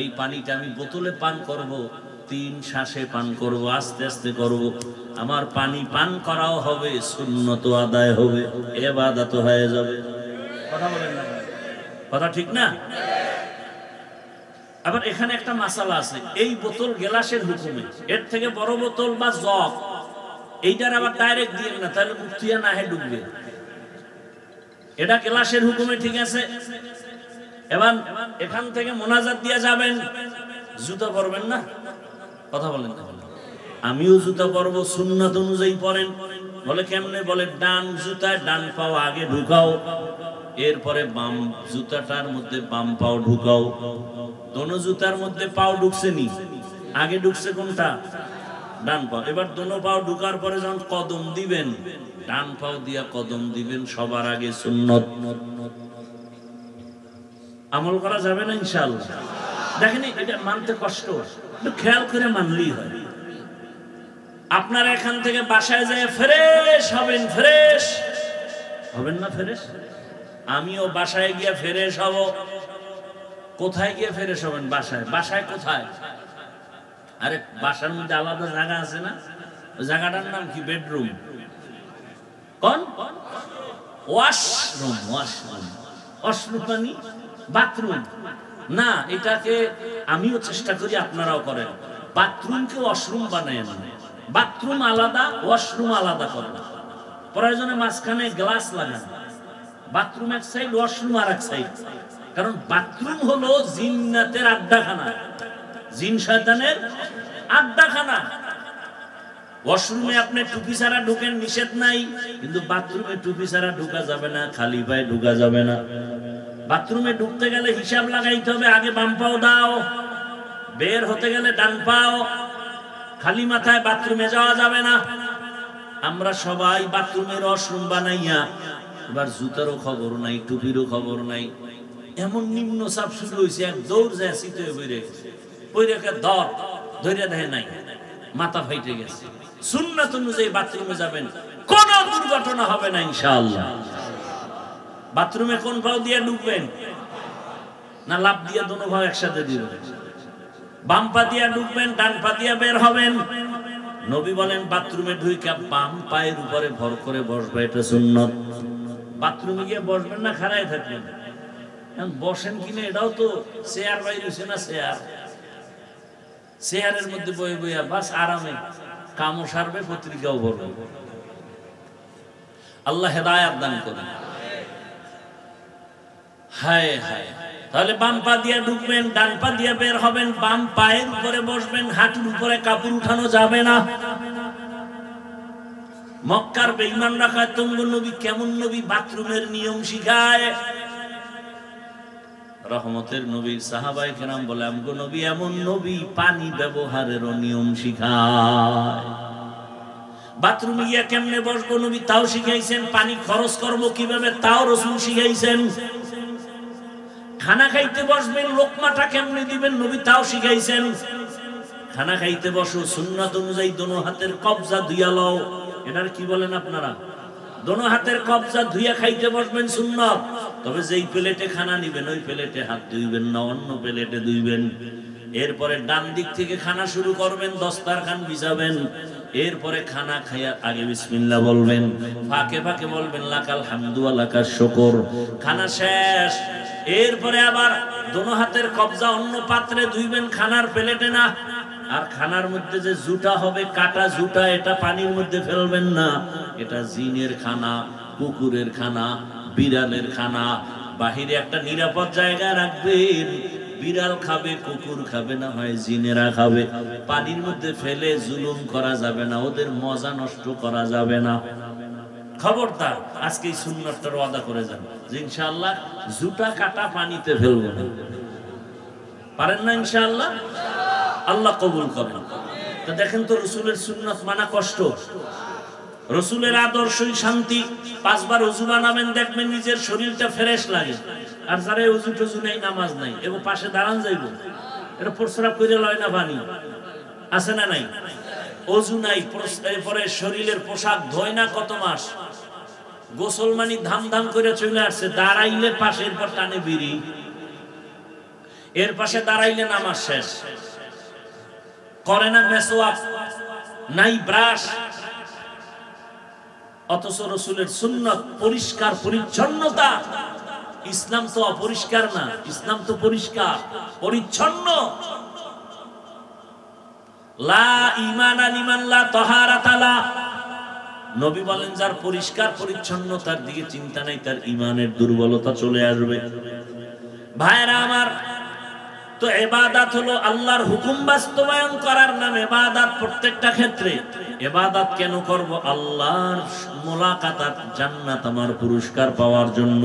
এই পানিটা আমি বোতলে পান করব, 3 শ্বাসে পান করব, আস্তে আস্তে করব। আমার পানি পান করাও হবে, সুন্নত আদায় হবে, ইবাদত হয়ে যাবে। কথা বলেন না? কথা ঠিক না? আবার এখানে একটা মাসালা আছে, এই বোতল গ্লাসের হুকুমে, এর থেকে বড় বোতল বা জগ এইটার আবার ডাইরেক্ট দিয়ে না, তাহলে মুক্তিয়া না হে ডুববে। এটা গ্লাসের হুকুমে, ঠিক আছে। এবার এখান থেকে মোনাজাত দিয়ে যাবেন, জুতা পরবেন না? কথা বলেন না? আমিও জুতা পরবো, সুন্নাত অনুযায়ী পরেন। বলে কেমনে? বলে ডান জুতায় ডান পাও আগে ঢুকাও, এরপরে বাম জুতাটার মধ্যে বাম পাও ঢুকাও। দোনো জুতার মধ্যে পাও ঢুকছে নি, আগে ঢুকছে কোনটা? ডান পাও। এবার দোনো পাও ঢুকার পরে যখন কদম দিবেন, ডান পাও দিয়া কদম দিবেন সবার আগে, সুন্নত। আমল করা যাবে না ইনশাআল্লাহ? দেখেন এটা মানতে কষ্ট, খেয়াল করে মানলেই হয়। আপনারা এখান থেকে বাসায় যায় ফ্রেশ হবেন, ফ্রেশ হবেন না? ফ্রেশ আমিও বাসায় গিয়ে ফ্রেশ হব। কোথায় গিয়ে ফ্রেশ হবেন? বাসায়। বাসায় কোথায়? আরে বাসার মধ্যে আলাদা জায়গা আছে না? ওই জায়গাটার নাম কি? বেডরুম। কোন? ওয়াশরুম। ওয়াশরুম, ওয়াশরুম মানে বাথরুম না। এটাকে আমিও চেষ্টা করি, আপনারাও করেন। বাথরুমকে ওয়াশরুম বানায় না। বাথরুম আলাদা, ওয়াশরুম আলাদা করেন। প্রয়োজনে মাঝখানে গ্লাস লাগান। বাথরুম এক সাইড, ওয়াশরুম আর এক সাইড। কারণ বাথরুম হলো জিন্নাতের আড্ডাখানা, জিন শয়তানের আড্ডাখানা। ওয়াশরুমে আপনি টুপি ছাড়া ঢুকেন, নিষেধ নাই, কিন্তু বাথরুমে টুপি ছাড়া ঢুকা যাবে না, খালি পায়ে ঢুকা যাবে না। বাথরুমে ঢুকতে গেলে হিসাব লাগাইতে হবে, আগে বাম পাও দাও, বের হতে গেলে ডান পাও। খালি মাথায় বাথরুমে যাওয়া যাবে না। আমরা সবাই বাথরুমের ওয়াশরুম বানাইয়া, এবার জুতারও খবর নাই, টুপিরও খবর নাই। এমন নিম্ন চাপ শুরু হয়েছে, এক দৌড় যায় শীতে বইরে পইরেকে ধরে দেয় নাই, মাথা ফাইটে গেছে। সুন্নাত অনুযায়ী বাথরুমে যাবেন, কোন দুর্ঘটনা হবে না ইনশাআল্লাহ। বাথরুমে কোন পাও দিয়ে ঢুকবেন? না লাফ দিয়ে দোনো ভাও একসাথে দিবেন? বাম পা দিয়া ঢুকবেন, ডান পা দিয়া বের হবেন। নবী বলেন বাথরুমে ঢুইকা বাম পায়ের উপরে ভর করে বসবে, এটা সুন্নত। বাথরুমে গিয়ে বসবেন না, খাড়ায় থাকবেন। বসেন কিনা এটাও তো চেয়ার বাইরে না, চেয়ার, চেয়ারের মধ্যে বয়ে বইয়া বাস আরামে কামও সারবে, পত্রিকাও পড়বে। আল্লাহ হেদায়েত দান করেন। হায় হায়। তাহলে বাম পা দিয়ে ঢুকবেন, ডান পা দিয়ে বের হবেন, বাম পায়ের উপরে বসবেন, হাঁটুর উপরে কাপড় উঠানো যাবে না। মক্কার বেঈমানরা কয় তঙ্গ নবী কেমন নবী, বাথরুমের নিয়ম শিখায়। রহমতের নবী সাহাবায়ে কেরাম বলে আমগো নবী এমন নবী, পানি ব্যবহারেরও নিয়ম শিখায়। বাথরুমে গিয়া কেমনে বসবো নবী তাও শিখাইছেন। পানি খরচ করবো কিভাবে তাও রাসূল শিখাইছেন। খানা খাইতে বসবেন, লোকমাটা কেমনে দিবেন নবী তাও শিখাইছেন। খানা খাইতে বসো, সুন্নাত অনুযায়ী দোনো হাতের কবজা ধুইয়া লও। এটার কি বলেন আপনারা? দোনো হাতের কবজা ধুইয়া খাইতে বসবেন, সুন্নাত। তবে যেই প্লেটে খানা নিবেন ওই প্লেটে হাত ধুইবেন না, অন্য প্লেটে ধুইবেন। এরপরে ডান দিক থেকে খানা শুরু করবেন, দস্তারখান বিছাবেন। এরপরে খানা খাইয়া আগে বিসমিল্লাহ বলবেন, ফাঁকে ফাঁকে বলবেন লাকাল হামদু ওয়া লাকাশ শুকর। খানা শেষ, এরপরে আবার দোনো হাতের কবজা অন্য পাত্রে ধুইবেন, খানার প্লেটে না। আর খানার মধ্যে যে জুটা হবে, কাটা জুটা, এটা পানির মধ্যে ফেলবেন না। এটা জিনের খানা, কুকুরের খানা, বিড়ালের খানা। বাহিরে একটা নিরাপদ জায়গায় রাখবেন। বিড়াল খাবে, কুকুর খাবে না, হয় জিনেরা খাবে। পানির মধ্যে ফেলে জুলুম করা যাবে না, ওদের মজা নষ্ট করা যাবে না। খবরদার আজকে এই সুন্নাতটার ওয়াদা করে যান যে ইনশাআল্লাহ জুটা কাটা পানিতে ফেলবো না। পারেন না ইনশাআল্লাহ? আল্লাহ কবুল করেন। তো দেখেন তো রাসূলের সুন্নাত মানা কষ্ট, রাসূলের আদর্শই শান্তি। 5 বার ওযু বানাবেন, দেখবেন নিজের শরীরটা ফ্রেশ লাগে। আর যারা ওযু টযু নাই, নামাজ নাই, এগো পাশে দাঁড়ান যাইব, এটা প্রস্রাব করে লয় না পানি। আছে না নাই? অজু নাই, এরপরে শরীরের পোশাক ধোয় না কত মাস, গোসল মানি ধাম ধাম করে চলে আসছে, দাঁড়াইলে পাশের পর টানে বিড়ি, এর পাশে দাঁড়াইলে নামাজ শেষ, করে না মেসওয়াক, নাই ব্রাশ। অথচ রাসূলের সুন্নাত পরিষ্কার পরিচ্ছন্নতা। ইসলাম তো অপরিষ্কার না, ইসলাম তো পরিষ্কার পরিচ্ছন্ন। লা ঈমানা লিমান লা তাহারাতা লা, নবী বলেন যার পরিষ্কার পরিচ্ছন্নতার দিকে চিন্তা নাই তার ঈমানের দুর্বলতা চলে আসবে। ভাইরা আমার, তো ইবাদত হলো আল্লাহর হুকুম বাস্তবায়ন করার নাম ইবাদত। প্রত্যেকটা ক্ষেত্রে ইবাদত কেন করব? আল্লাহর মুলাকাত, জান্নাত, আমার পুরস্কার পাওয়ার জন্য।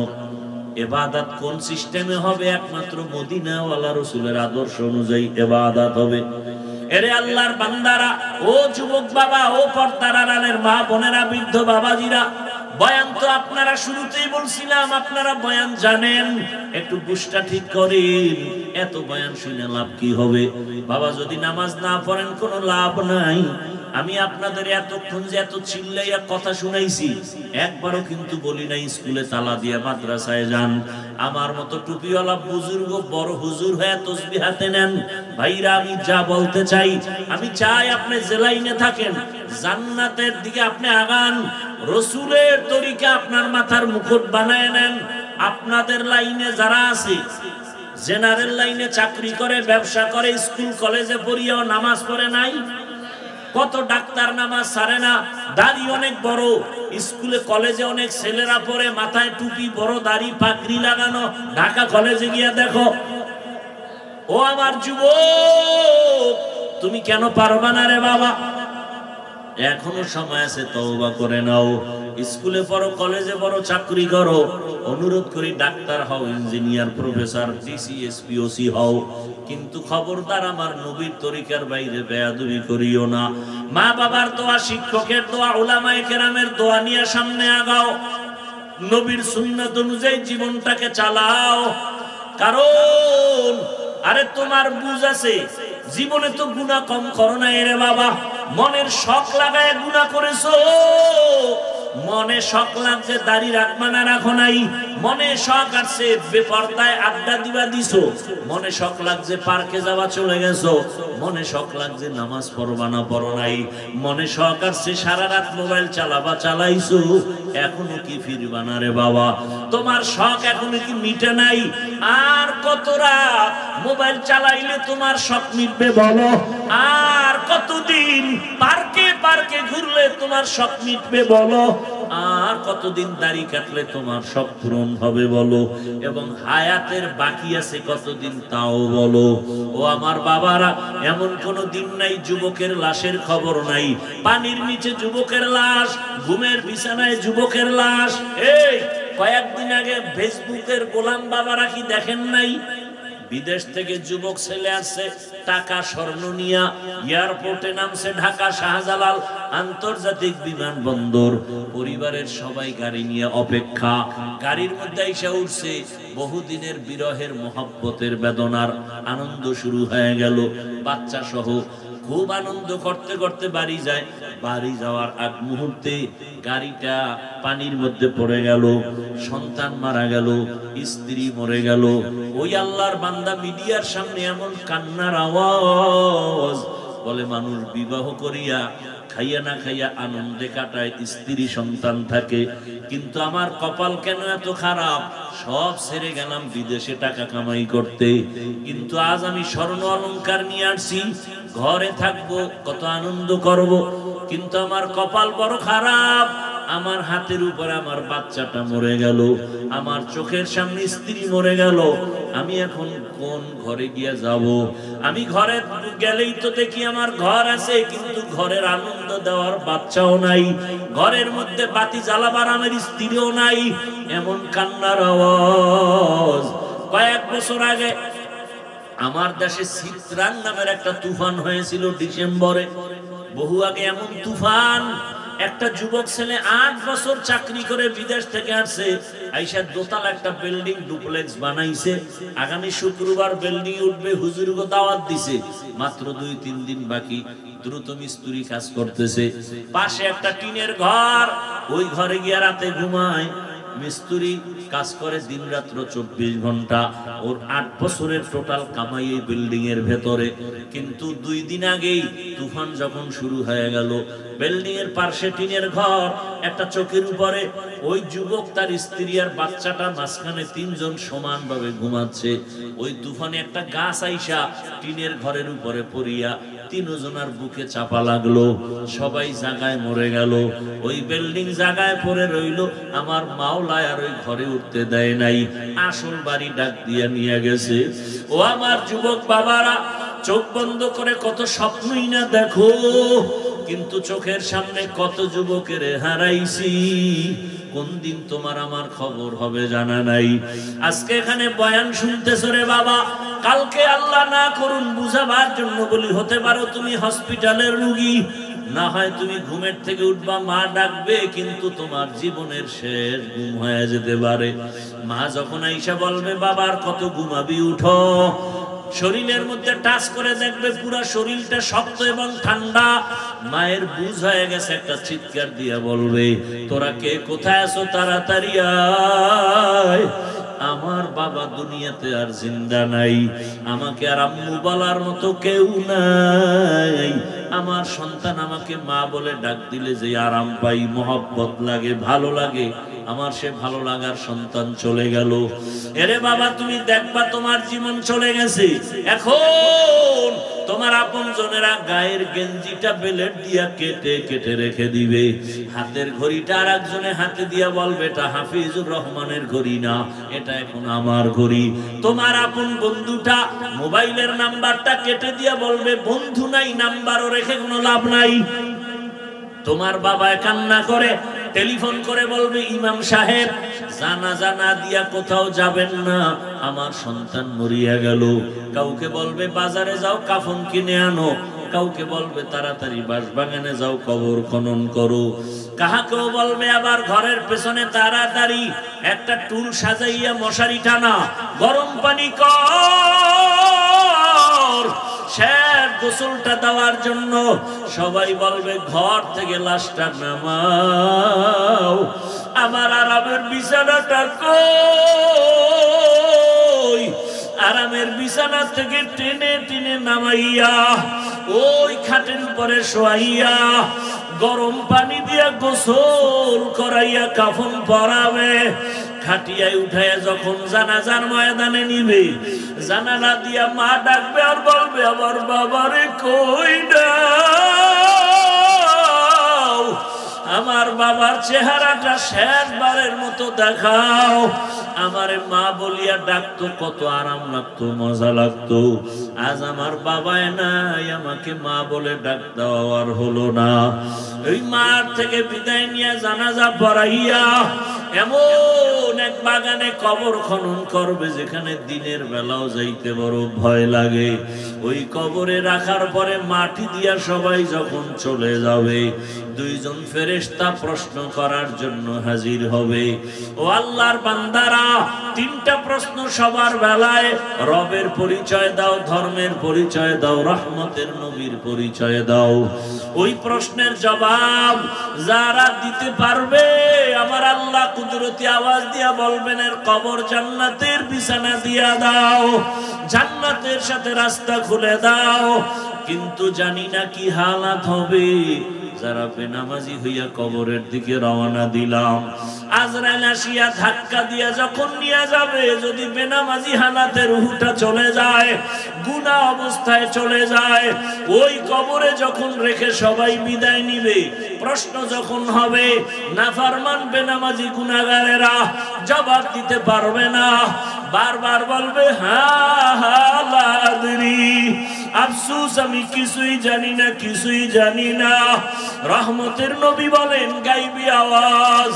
ইবাদত কোন সিস্টেমে হবে? একমাত্র মদিনাওয়ালা রাসূলের আদর্শ অনুযায়ী ইবাদত হবে। এরে আল্লাহর বান্দারা, ও যুবক বাবা, ও পর্দার আড়ালের মা বোনেরা, বৃদ্ধ বাবাজিরা, বয়ান তো আপনারা শুরুতেই বলছিলাম আপনারা বয়ান জানেন, একটু বুঝটা ঠিক করেন। এত বয়ান শুনে লাভ কি হবে? বাবা যদি নামাজ না পড়েন কোনো লাভ নাই। আমি আপনাদের এতক্ষণ যে এত চিল্লাইয়া কথা শুনাইছি, একবারও কিন্তু বলি নাই স্কুলে তালা দিয়া মাদ্রাসায় যান। আমার মতো টুপিওয়ালা বুজুর্গ বড় হুজুর হয়ে তসবিহ হাতে নেন। ভাইরা, আমি যা বলতে চাই, আমি চাই আপনি যে লাইনে থাকেন জান্নাতের দিকে আপনি আগান। রাসূলের তরিকা আপনার মাথার মুকুট বানায় নেন। আপনাদের লাইনে যারা আছে, জেনারেল লাইনে চাকরি করে, ব্যবসা করে, স্কুল কলেজে পড়িয়াও নামাজ পড়ে নাই। কত ডাক্তার নামাজ ছাড়ে না, দাড়ি অনেক বড়, স্কুলে কলেজে অনেক ছেলেরা পড়ে, মাথায় টুপি, বড় দাড়ি, পাগড়ি লাগানো। ঢাকা কলেজে গিয়া দেখো। ও আমার যুবক, তুমি কেন পারবা না রে বাবা? এখনো সময় আছে, তওবা করে নাও। স্কুলে পড়ো, কলেজে পড়ো, চাকরি করো, অনুরোধ করি ডাক্তার হও, engineer, professor, DC, SP, OC হও, কিন্তু খবরদার আমার নবীর তরিকার বাইরে বেয়াদবি করিও না। মা বাবার দোয়া, শিক্ষকের দোয়া, উলামায়ে কেরামের দোয়া নিয়ে সামনে আগাও। নবীর সুন্নাত অনুযায়ী জীবনটাকে চালাও। কারণ আরে তোমার বুঝ আছে, জীবনে তো গুনাহ কম করো না রে বাবা। মনের শখ লাগায় গুনাহ করেছো। মনে শখ লাগছে দাড়ি রাখবা না রাখো নাই, মনে শখ আসছে বেপরদায় আড্ডা দিবা দিছো, মনে শখ লাগছে পার্কে যাওয়া চলে গেছো, মনে শখ লাগছে নামাজ পড়বা না পড়ো নাই, মনে শখ আসছে সারা রাত মোবাইল চালাবা চালাইছো, এখনো কি ফিরবা না রে বাবা? তোমার শখ এখনো কি মিটে নাই? আর কত রাত মোবাইল চালাইলে তোমার শখ মিটবে বলো? আর কতদিন পার্কে পার্কে ঘুরলে তোমার শখ মিটবে বলো? আর কতদিন দাড়ি কাটলে তোমার শখ পূরণ হবে বলো? এবং হায়াতের বাকি আছে কতদিন তাও বলো? ও আমার বাবারা, এমন কোন দিন নাই যুবকের লাশের খবর নাই। পানির নিচে যুবকের লাশ, ঘুমের বিছানায় যুবকের লাশ। এই কয়েকদিন আগে ফেসবুকের গোলাম বাবারা কি দেখেন নাই? বিদেশ থেকে যুবক ছেলে আসছে, টাকা স্বর্ণ নিয়া এয়ারপোর্টে নামছে, ঢাকা শাহজালাল আন্তর্জাতিক বিমানবন্দর। পরিবারের সবাই গাড়ি নিয়ে অপেক্ষা, গাড়ির মধ্যে এসে উঠছে। বহুদিনের বিরহের মহব্বতের বেদনার আনন্দ শুরু হয়ে গেল। বাচ্চা সহ খুব আনন্দ করতে করতে বাড়ি যায়। বাড়ি যাওয়ার আগ মুহূর্তে গাড়িটা পানির মধ্যে পড়ে গেল, সন্তান মারা গেল, স্ত্রী মরে গেল। ওই আল্লাহর বান্দা মিডিয়ার সামনে এমন কান্নার আওয়াজ, বলে মানুষ বিবাহ করিয়া খাইয়া না খাইয়া আনন্দে কাটায়, স্ত্রী সন্তান থাকে, কিন্তু আমার কপাল কেন এত খারাপ? সব ছেড়ে গেলাম বিদেশে টাকা কামাই করতে, কিন্তু আজ আমি স্বর্ণ অলংকার নিয়ে আসছি, ঘরে থাকবো, কত আনন্দ করব, কিন্তু আমার কপাল বড় খারাপ। আমার হাতের উপরে আমার বাচ্চাটা মরে গেল, আমার চোখের সামনে স্ত্রী মরে গেল। আমি এখন কোন ঘরে গিয়ে যাব? আমি ঘরে গেলেই তো দেখি আমার ঘর আছে, কিন্তু ঘরের আনন্দ দেওয়ার বাচ্চাও নাই, ঘরের মধ্যে বাতি জ্বালাবার আমার স্ত্রীও নাই। এমন কান্নার আওয়াজ। কয়েক বছর আগে আমার দেশে সিত্রান নামের একটা তুফান হয়েছিল ডিসেম্বরে। বহু আগে এমন তুফান একটা যুবক ছেলে 8 বছর চাকরি করে বিদেশ থেকে আসছে, আইসা দোতলা একটা বিল্ডিং ডুপ্লেক্স বানাইছে। আগামী শুক্রবার বিল্ডিং উঠবে, হুজুরকে দাওয়াত দিছে, মাত্র 2-3 দিন বাকি। দ্রুত মিস্ত্রি কাজ করতেছে, পাশে একটা টিনের ঘর, ওই ঘরে গিয়ে রাতে ঘুমায়। মিস্ত্রি কাজ করে দিন রাত্র 24 ঘন্টা। ওর 8 বছরের টোটাল কামাই এই বিল্ডিং এর ভেতরে। কিন্তু 2 দিন আগেই তুফান যখন শুরু হয়ে গেল, বিল্ডিং এর পাশে টিনের ঘর, একটা চোখের উপরে ওই যুবক, তার স্ত্রী আর বাচ্চাটা, মাঝখানে 3 জন সমানভাবে ঘুমাচ্ছে। ওই তুফানে একটা গাছ আইসা টিনের ঘরের উপরে পড়িয়া 3 জনের বুকে চাপা লাগলো, সবাই জায়গায় মরে গেল। ওই বিল্ডিং জায়গায় পড়ে রইল। আমার মাওলায় আর ওই ঘরে উঠতে দেয় নাই, আসল বাড়ি ডাক দিয়া নিয়ে গেছে। ও আমার যুবক বাবারা, চোখ বন্ধ করে কত স্বপ্নই না দেখো, কিন্তু চোখের সামনে কত যুবকের হারাইছি। কোন দিন তোমার আমার খবর হবে জানা নাই। আজকে এখানে বয়ান শুনতেছ রে বাবা, কালকে আল্লাহ না করুন বুঝাবার জন্য বলি, হতে পারো তুমি হসপিটালের রোগী, না হয় তুমি ঘুমের থেকে উঠবা, মা ডাকবে, কিন্তু তোমার জীবনের শেষ ঘুম হয়ে যেতে পারে। মা যখন আইসা বলবে বাবার কত ঘুমাবি, উঠো, শরীরের মধ্যে টাচ করে দেখবে পুরা শরীরটা শক্ত এবং ঠান্ডা। মায়ের বুঝ হয়ে গেছে, একটা চিৎকার দিয়া বলবে, তোরা কে কোথায় আছো, তাড়াতাড়ি আয়, আমার বাবা দুনিয়াতে আর জিন্দা নাই, আমাকে আর আম্মু বলার মতো কেউ নাই। আমার সন্তান আমাকে মা বলে ডাক দিলে যে আরাম পাই, মহব্বত লাগে, ভালো লাগে, আমার সে ভালো লাগার সন্তান চলে গেল। এরে বাবা, তুমি দেখবা তোমার জীবন চলে গেছে। এখন তোমার আপন জনেরা গায়ের গেঞ্জিটা বেলেট দিয়া কেটে কেটে রেখে দিবে, হাতের ঘড়িটা আর একজনে হাতে দিয়া বলবে এটা হাফিজুর রহমানের ঘড়ি না, এটা এখন আমার ঘড়ি। তোমার আপন বন্ধুটা মোবাইলের নাম্বারটা কেটে দিয়া বলবে বন্ধু নাই, নাম্বারও রেখে কোনো লাভ নাই। তোমার বাবা কান্না করে টেলিফোন করে বলবে ইমাম সাহেব জানাজা না দিয়া কোথাও যাবেন না, আমার সন্তান মরিয়া গেল। কাউকে বলবে বাজারে যাও কাফন কিনে আনো, কাউকে বলবে তাড়াতাড়ি বাঁশবাগানে যাও কবর খনন করো, কাহাকেও বলবে আবার ঘরের পেছনে তাড়াতাড়ি একটা টুল সাজাইয়া মশারি টানা, গরম পানি কর, শেষ গোসলটা দেওয়ার জন্য। সবাই বলবে ঘর থেকে লাশটা নামাও, আমার আরামের বিছানাটা কই, আরামের বিছানা থেকে টেনে টেনে নামাইয়া ওই খাটের উপরে শোয়াইয়া গরম পানি দিয়া গোসল করাইয়া কাফন পরাবে। খাটিয়ায় উঠাইয়া যখন জানাজার ময়দানে নিবে, জানালা দিয়া মা ডাকবে আর বলবে আমার বাবারে কই দাও, আমার বাবার চেহারাটা শেষবারের মতো দেখাও। আমারে মা বলিয়া ডাকতো, কত আরাম লাগতো, মজা লাগতো। আজ আমার বাবাই নাই, আমাকে মা বলে ডাক দেওয়া আর হলো না। ওই মার থেকে বিদায় নিয়ে জানাজা পড়াইয়া এমন এক বাগানে কবর খনন করবে যেখানে দিনের বেলাও যাইতে বড় ভয় লাগে। ওই কবরে রাখার পরে মাটি দিয়া সবাই যখন চলে যাবে, 2 জন ফেরেশতা প্রশ্ন করার জন্য হাজির হবে। ও আল্লাহর বান্দারা, 3টা প্রশ্ন সবার বেলায়, রবের পরিচয় দাও, ধর্মের পরিচয় দাও, রহমতের নবীর পরিচয় দাও। ওই প্রশ্নের জবাব যারা দিতে পারবে, আমার আল্লাহ কুদরতি আওয়াজ দিয়া বলবেন এর কবর জান্নাতের বিছানা দিয়া দাও, জান্নাতের সাথে রাস্তা খুলে দাও। কিন্তু জানি না কি হালাত হবে যারা বেনামাজি হইয়া কবরের দিকে রওনা দিলাম। আজরাইল আসিয়া ধাক্কা দিয়া যখন নিয়ে যাবে, যদি বেনামাজি হালাতে রূহটা চলে যায়, গুনাহ অবস্থায় চলে যায়, ওই কবরে যখন রেখে সবাই বিদায় নিবে, প্রশ্ন যখন হবে, নাফরমান বেনামাজি গুনাহগারেরা জবাব দিতে পারবে না, বারবার বলবে হা হা লা আদরি, আফসোস আমি কিছুই জানি না, কিছুই জানি না। রহমতের নবী বলেন গাইবি আওয়াজ,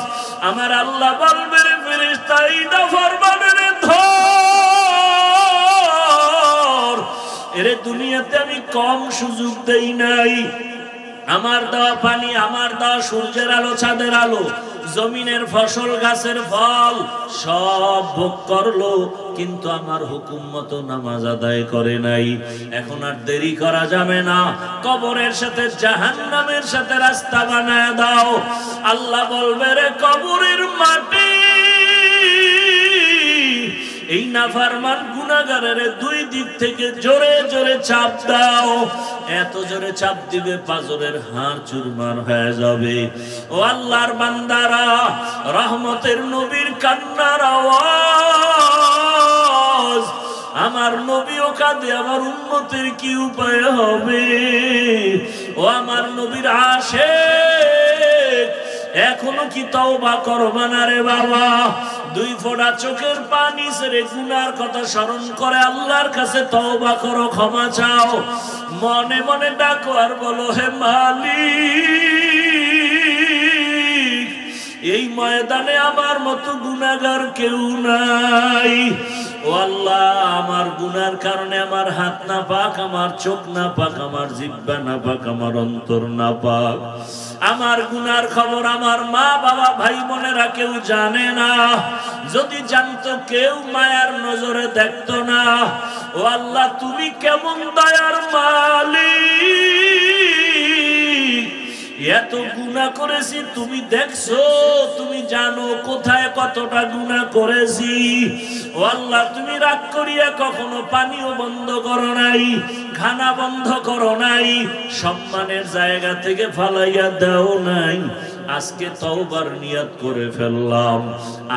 আমার আল্লাহ বলবেন ফেরেশতা এই নাফরমানের ধর, এরে দুনিয়াতে আমি কম সুযোগ দেই নাই, আমার দেওয়া পানি, আমার দেওয়া সূর্যের আলো, চাঁদের আলো, জমিনের ফসল, গাছের ফল সব ভোগ করলো, কিন্তু আমার হুকুম মতো নামাজ আদায় করে নাই। এখন আর দেরি করা যাবে না, কবরের সাথে জাহান্নামের সাথে রাস্তা বানায় দাও। আল্লাহ বলবে, রে কবরের মাটি, এই নাফরমান গুনাহগারের দুই দিক থেকে জোরে জোরে চাপ দাও। এত জোরে চাপ দিবে পাজরের হাড় চুরমার হয়ে যাবে। ও আল্লাহর বান্দারা, রহমতের নবীর কান্নার আওয়াজ, আমার নবীও কাঁদে, আমার উম্মতের কি উপায় হবে? ও আমার নবীর আশিক, এখনো কি তওবা করবা না রে বাবা? দুই ফোঁটা চোখের পানি ছেড়ে গুনার কথা স্মরণ করে আল্লাহর কাছে তওবা করো, ক্ষমা চাও, মনে মনে ডাকো আর বলো, হে মালিক, এই ময়দানে আমার মতো গুনাহগার কেউ নাই। ও আল্লাহ, আমার গুনার কারণে আমার হাত না পাক, আমার চোখ না পাক, আমার জিহ্বা না পাক, আমার অন্তর না পাক। আমার গুনার খবর আমার মা বাবা ভাই বোনেরা কেউ জানে না। যদি জানতো কেউ মায়ার নজরে দেখতো না। ও আল্লাহ, তুমি কেমন দয়ার মালিক, এত গুনাহ করেছি, তুমি দেখছো, তুমি জানো কোথায় কতটা গুনাহ করেছি। ও আল্লাহ, তুমি রাগ করিয়া কখনো পানিও বন্ধ করো নাই, খানা বন্ধ করো নাই, সম্মানের জায়গা থেকে ফালাইয়া দাও নাই। আজকে তওবার নিয়ত করে ফেললাম,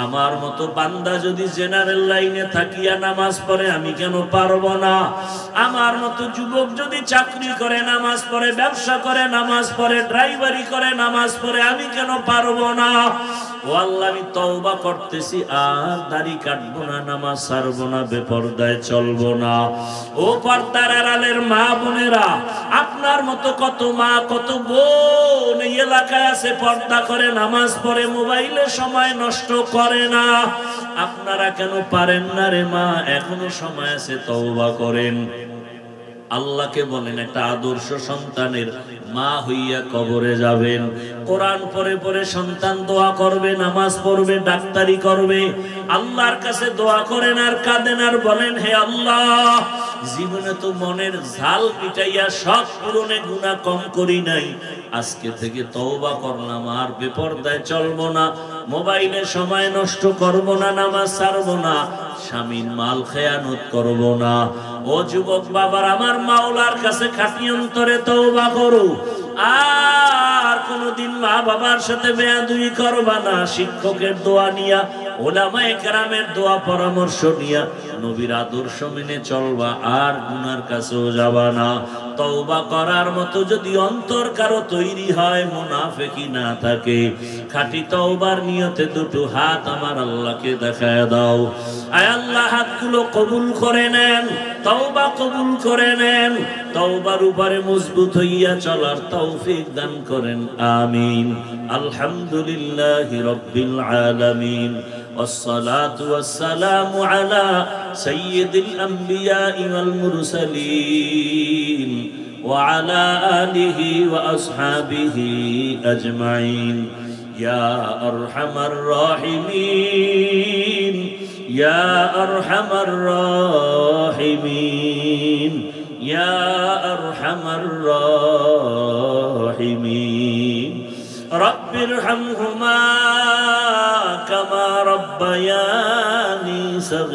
আমার মতো বান্দা যদি জেনারেল লাইনে থাকিয়া নামাজ পড়ে আমি কেন পারবো না? আমার মতো যুবক যদি চাকরি করে নামাজ পড়ে, ব্যবসা করে নামাজ পড়ে, ড্রাইভারি করে নামাজ পড়ে আমি কেন পারবো না? ও আল্লাহ, আমি তওবা করতেছি, আর দাড়ি কাটবো না, নামাজ ছাড়বো না, বেপরদায় চলবো না। ও পর্দার আড়ালের মা বোনেরা, আপনার মতো কত মা কত বোন এই এলাকায় আছে, পর্দা করে নামাজ পড়ে, মোবাইলে সময় নষ্ট করে না। আপনারা কেন পারেন না রে মা? এখনো সময় আছে, তওবা করেন। আল্লাহকে বলেন, একটা আদর্শ সন্তানের মা হইয়া কবরে যাবেন, কোরআন পড়ে পড়ে সন্তান দোয়া করবে, নামাজ পড়বে, ডাক্তারি করবে, আল্লাহর কাছে দোয়া করেন আর কাঁদেন আর বলেন, হে আল্লাহ, জীবনে তো মনের ঝাল পিটাইয়া শখ পূরণে গুনাহ কম করি নাই, আজকে থেকে তওবা করলাম, আর বেপরদায় চলবো না, মোবাইলে সময় নষ্ট করব না, নামাজ ছাড়বো না, স্বামীর মাল খেয়ানত করব না। ও যুবক বাবার, আমার মাওলার কাছে খাঁটি অন্তরে তওবা করো, আর কোনদিন মা বাবার সাথে বেয়াদবি করবা না। শিক্ষকের দোয়া নিয়া, ওলামায়ে কেরামের দোয়া পরামর্শ নিয়া নবীর আদর্শ মেনে চলবা, আর গুনার কাছেও যাবা না। তওবা করার মতো যদি অন্তর কারো তৈরি হয়, মুনাফিকি না থাকে, খাঁটি তওবার নিয়তে দুটো হাত আমার আল্লাহকে দেখায় দাও। আয় আল্লাহ, হাতগুলো কবুল করে নেন, তওবা কবুল করে নেন, তওবার উপরে মজবুত হইয়া চলার তৌফিক দান করেন, আমিন। আলহামদুলিল্লাহি রাব্বিল আলামিন, والصلاة والسلام على سيد الأنبياء والمرسلين وعلى آله وأصحابه أجمعين. يا أرحم الراحمين، يا أرحم الراحمين، يا أرحم الراحمين. رب ارحمهما كما ربياني صغيرا.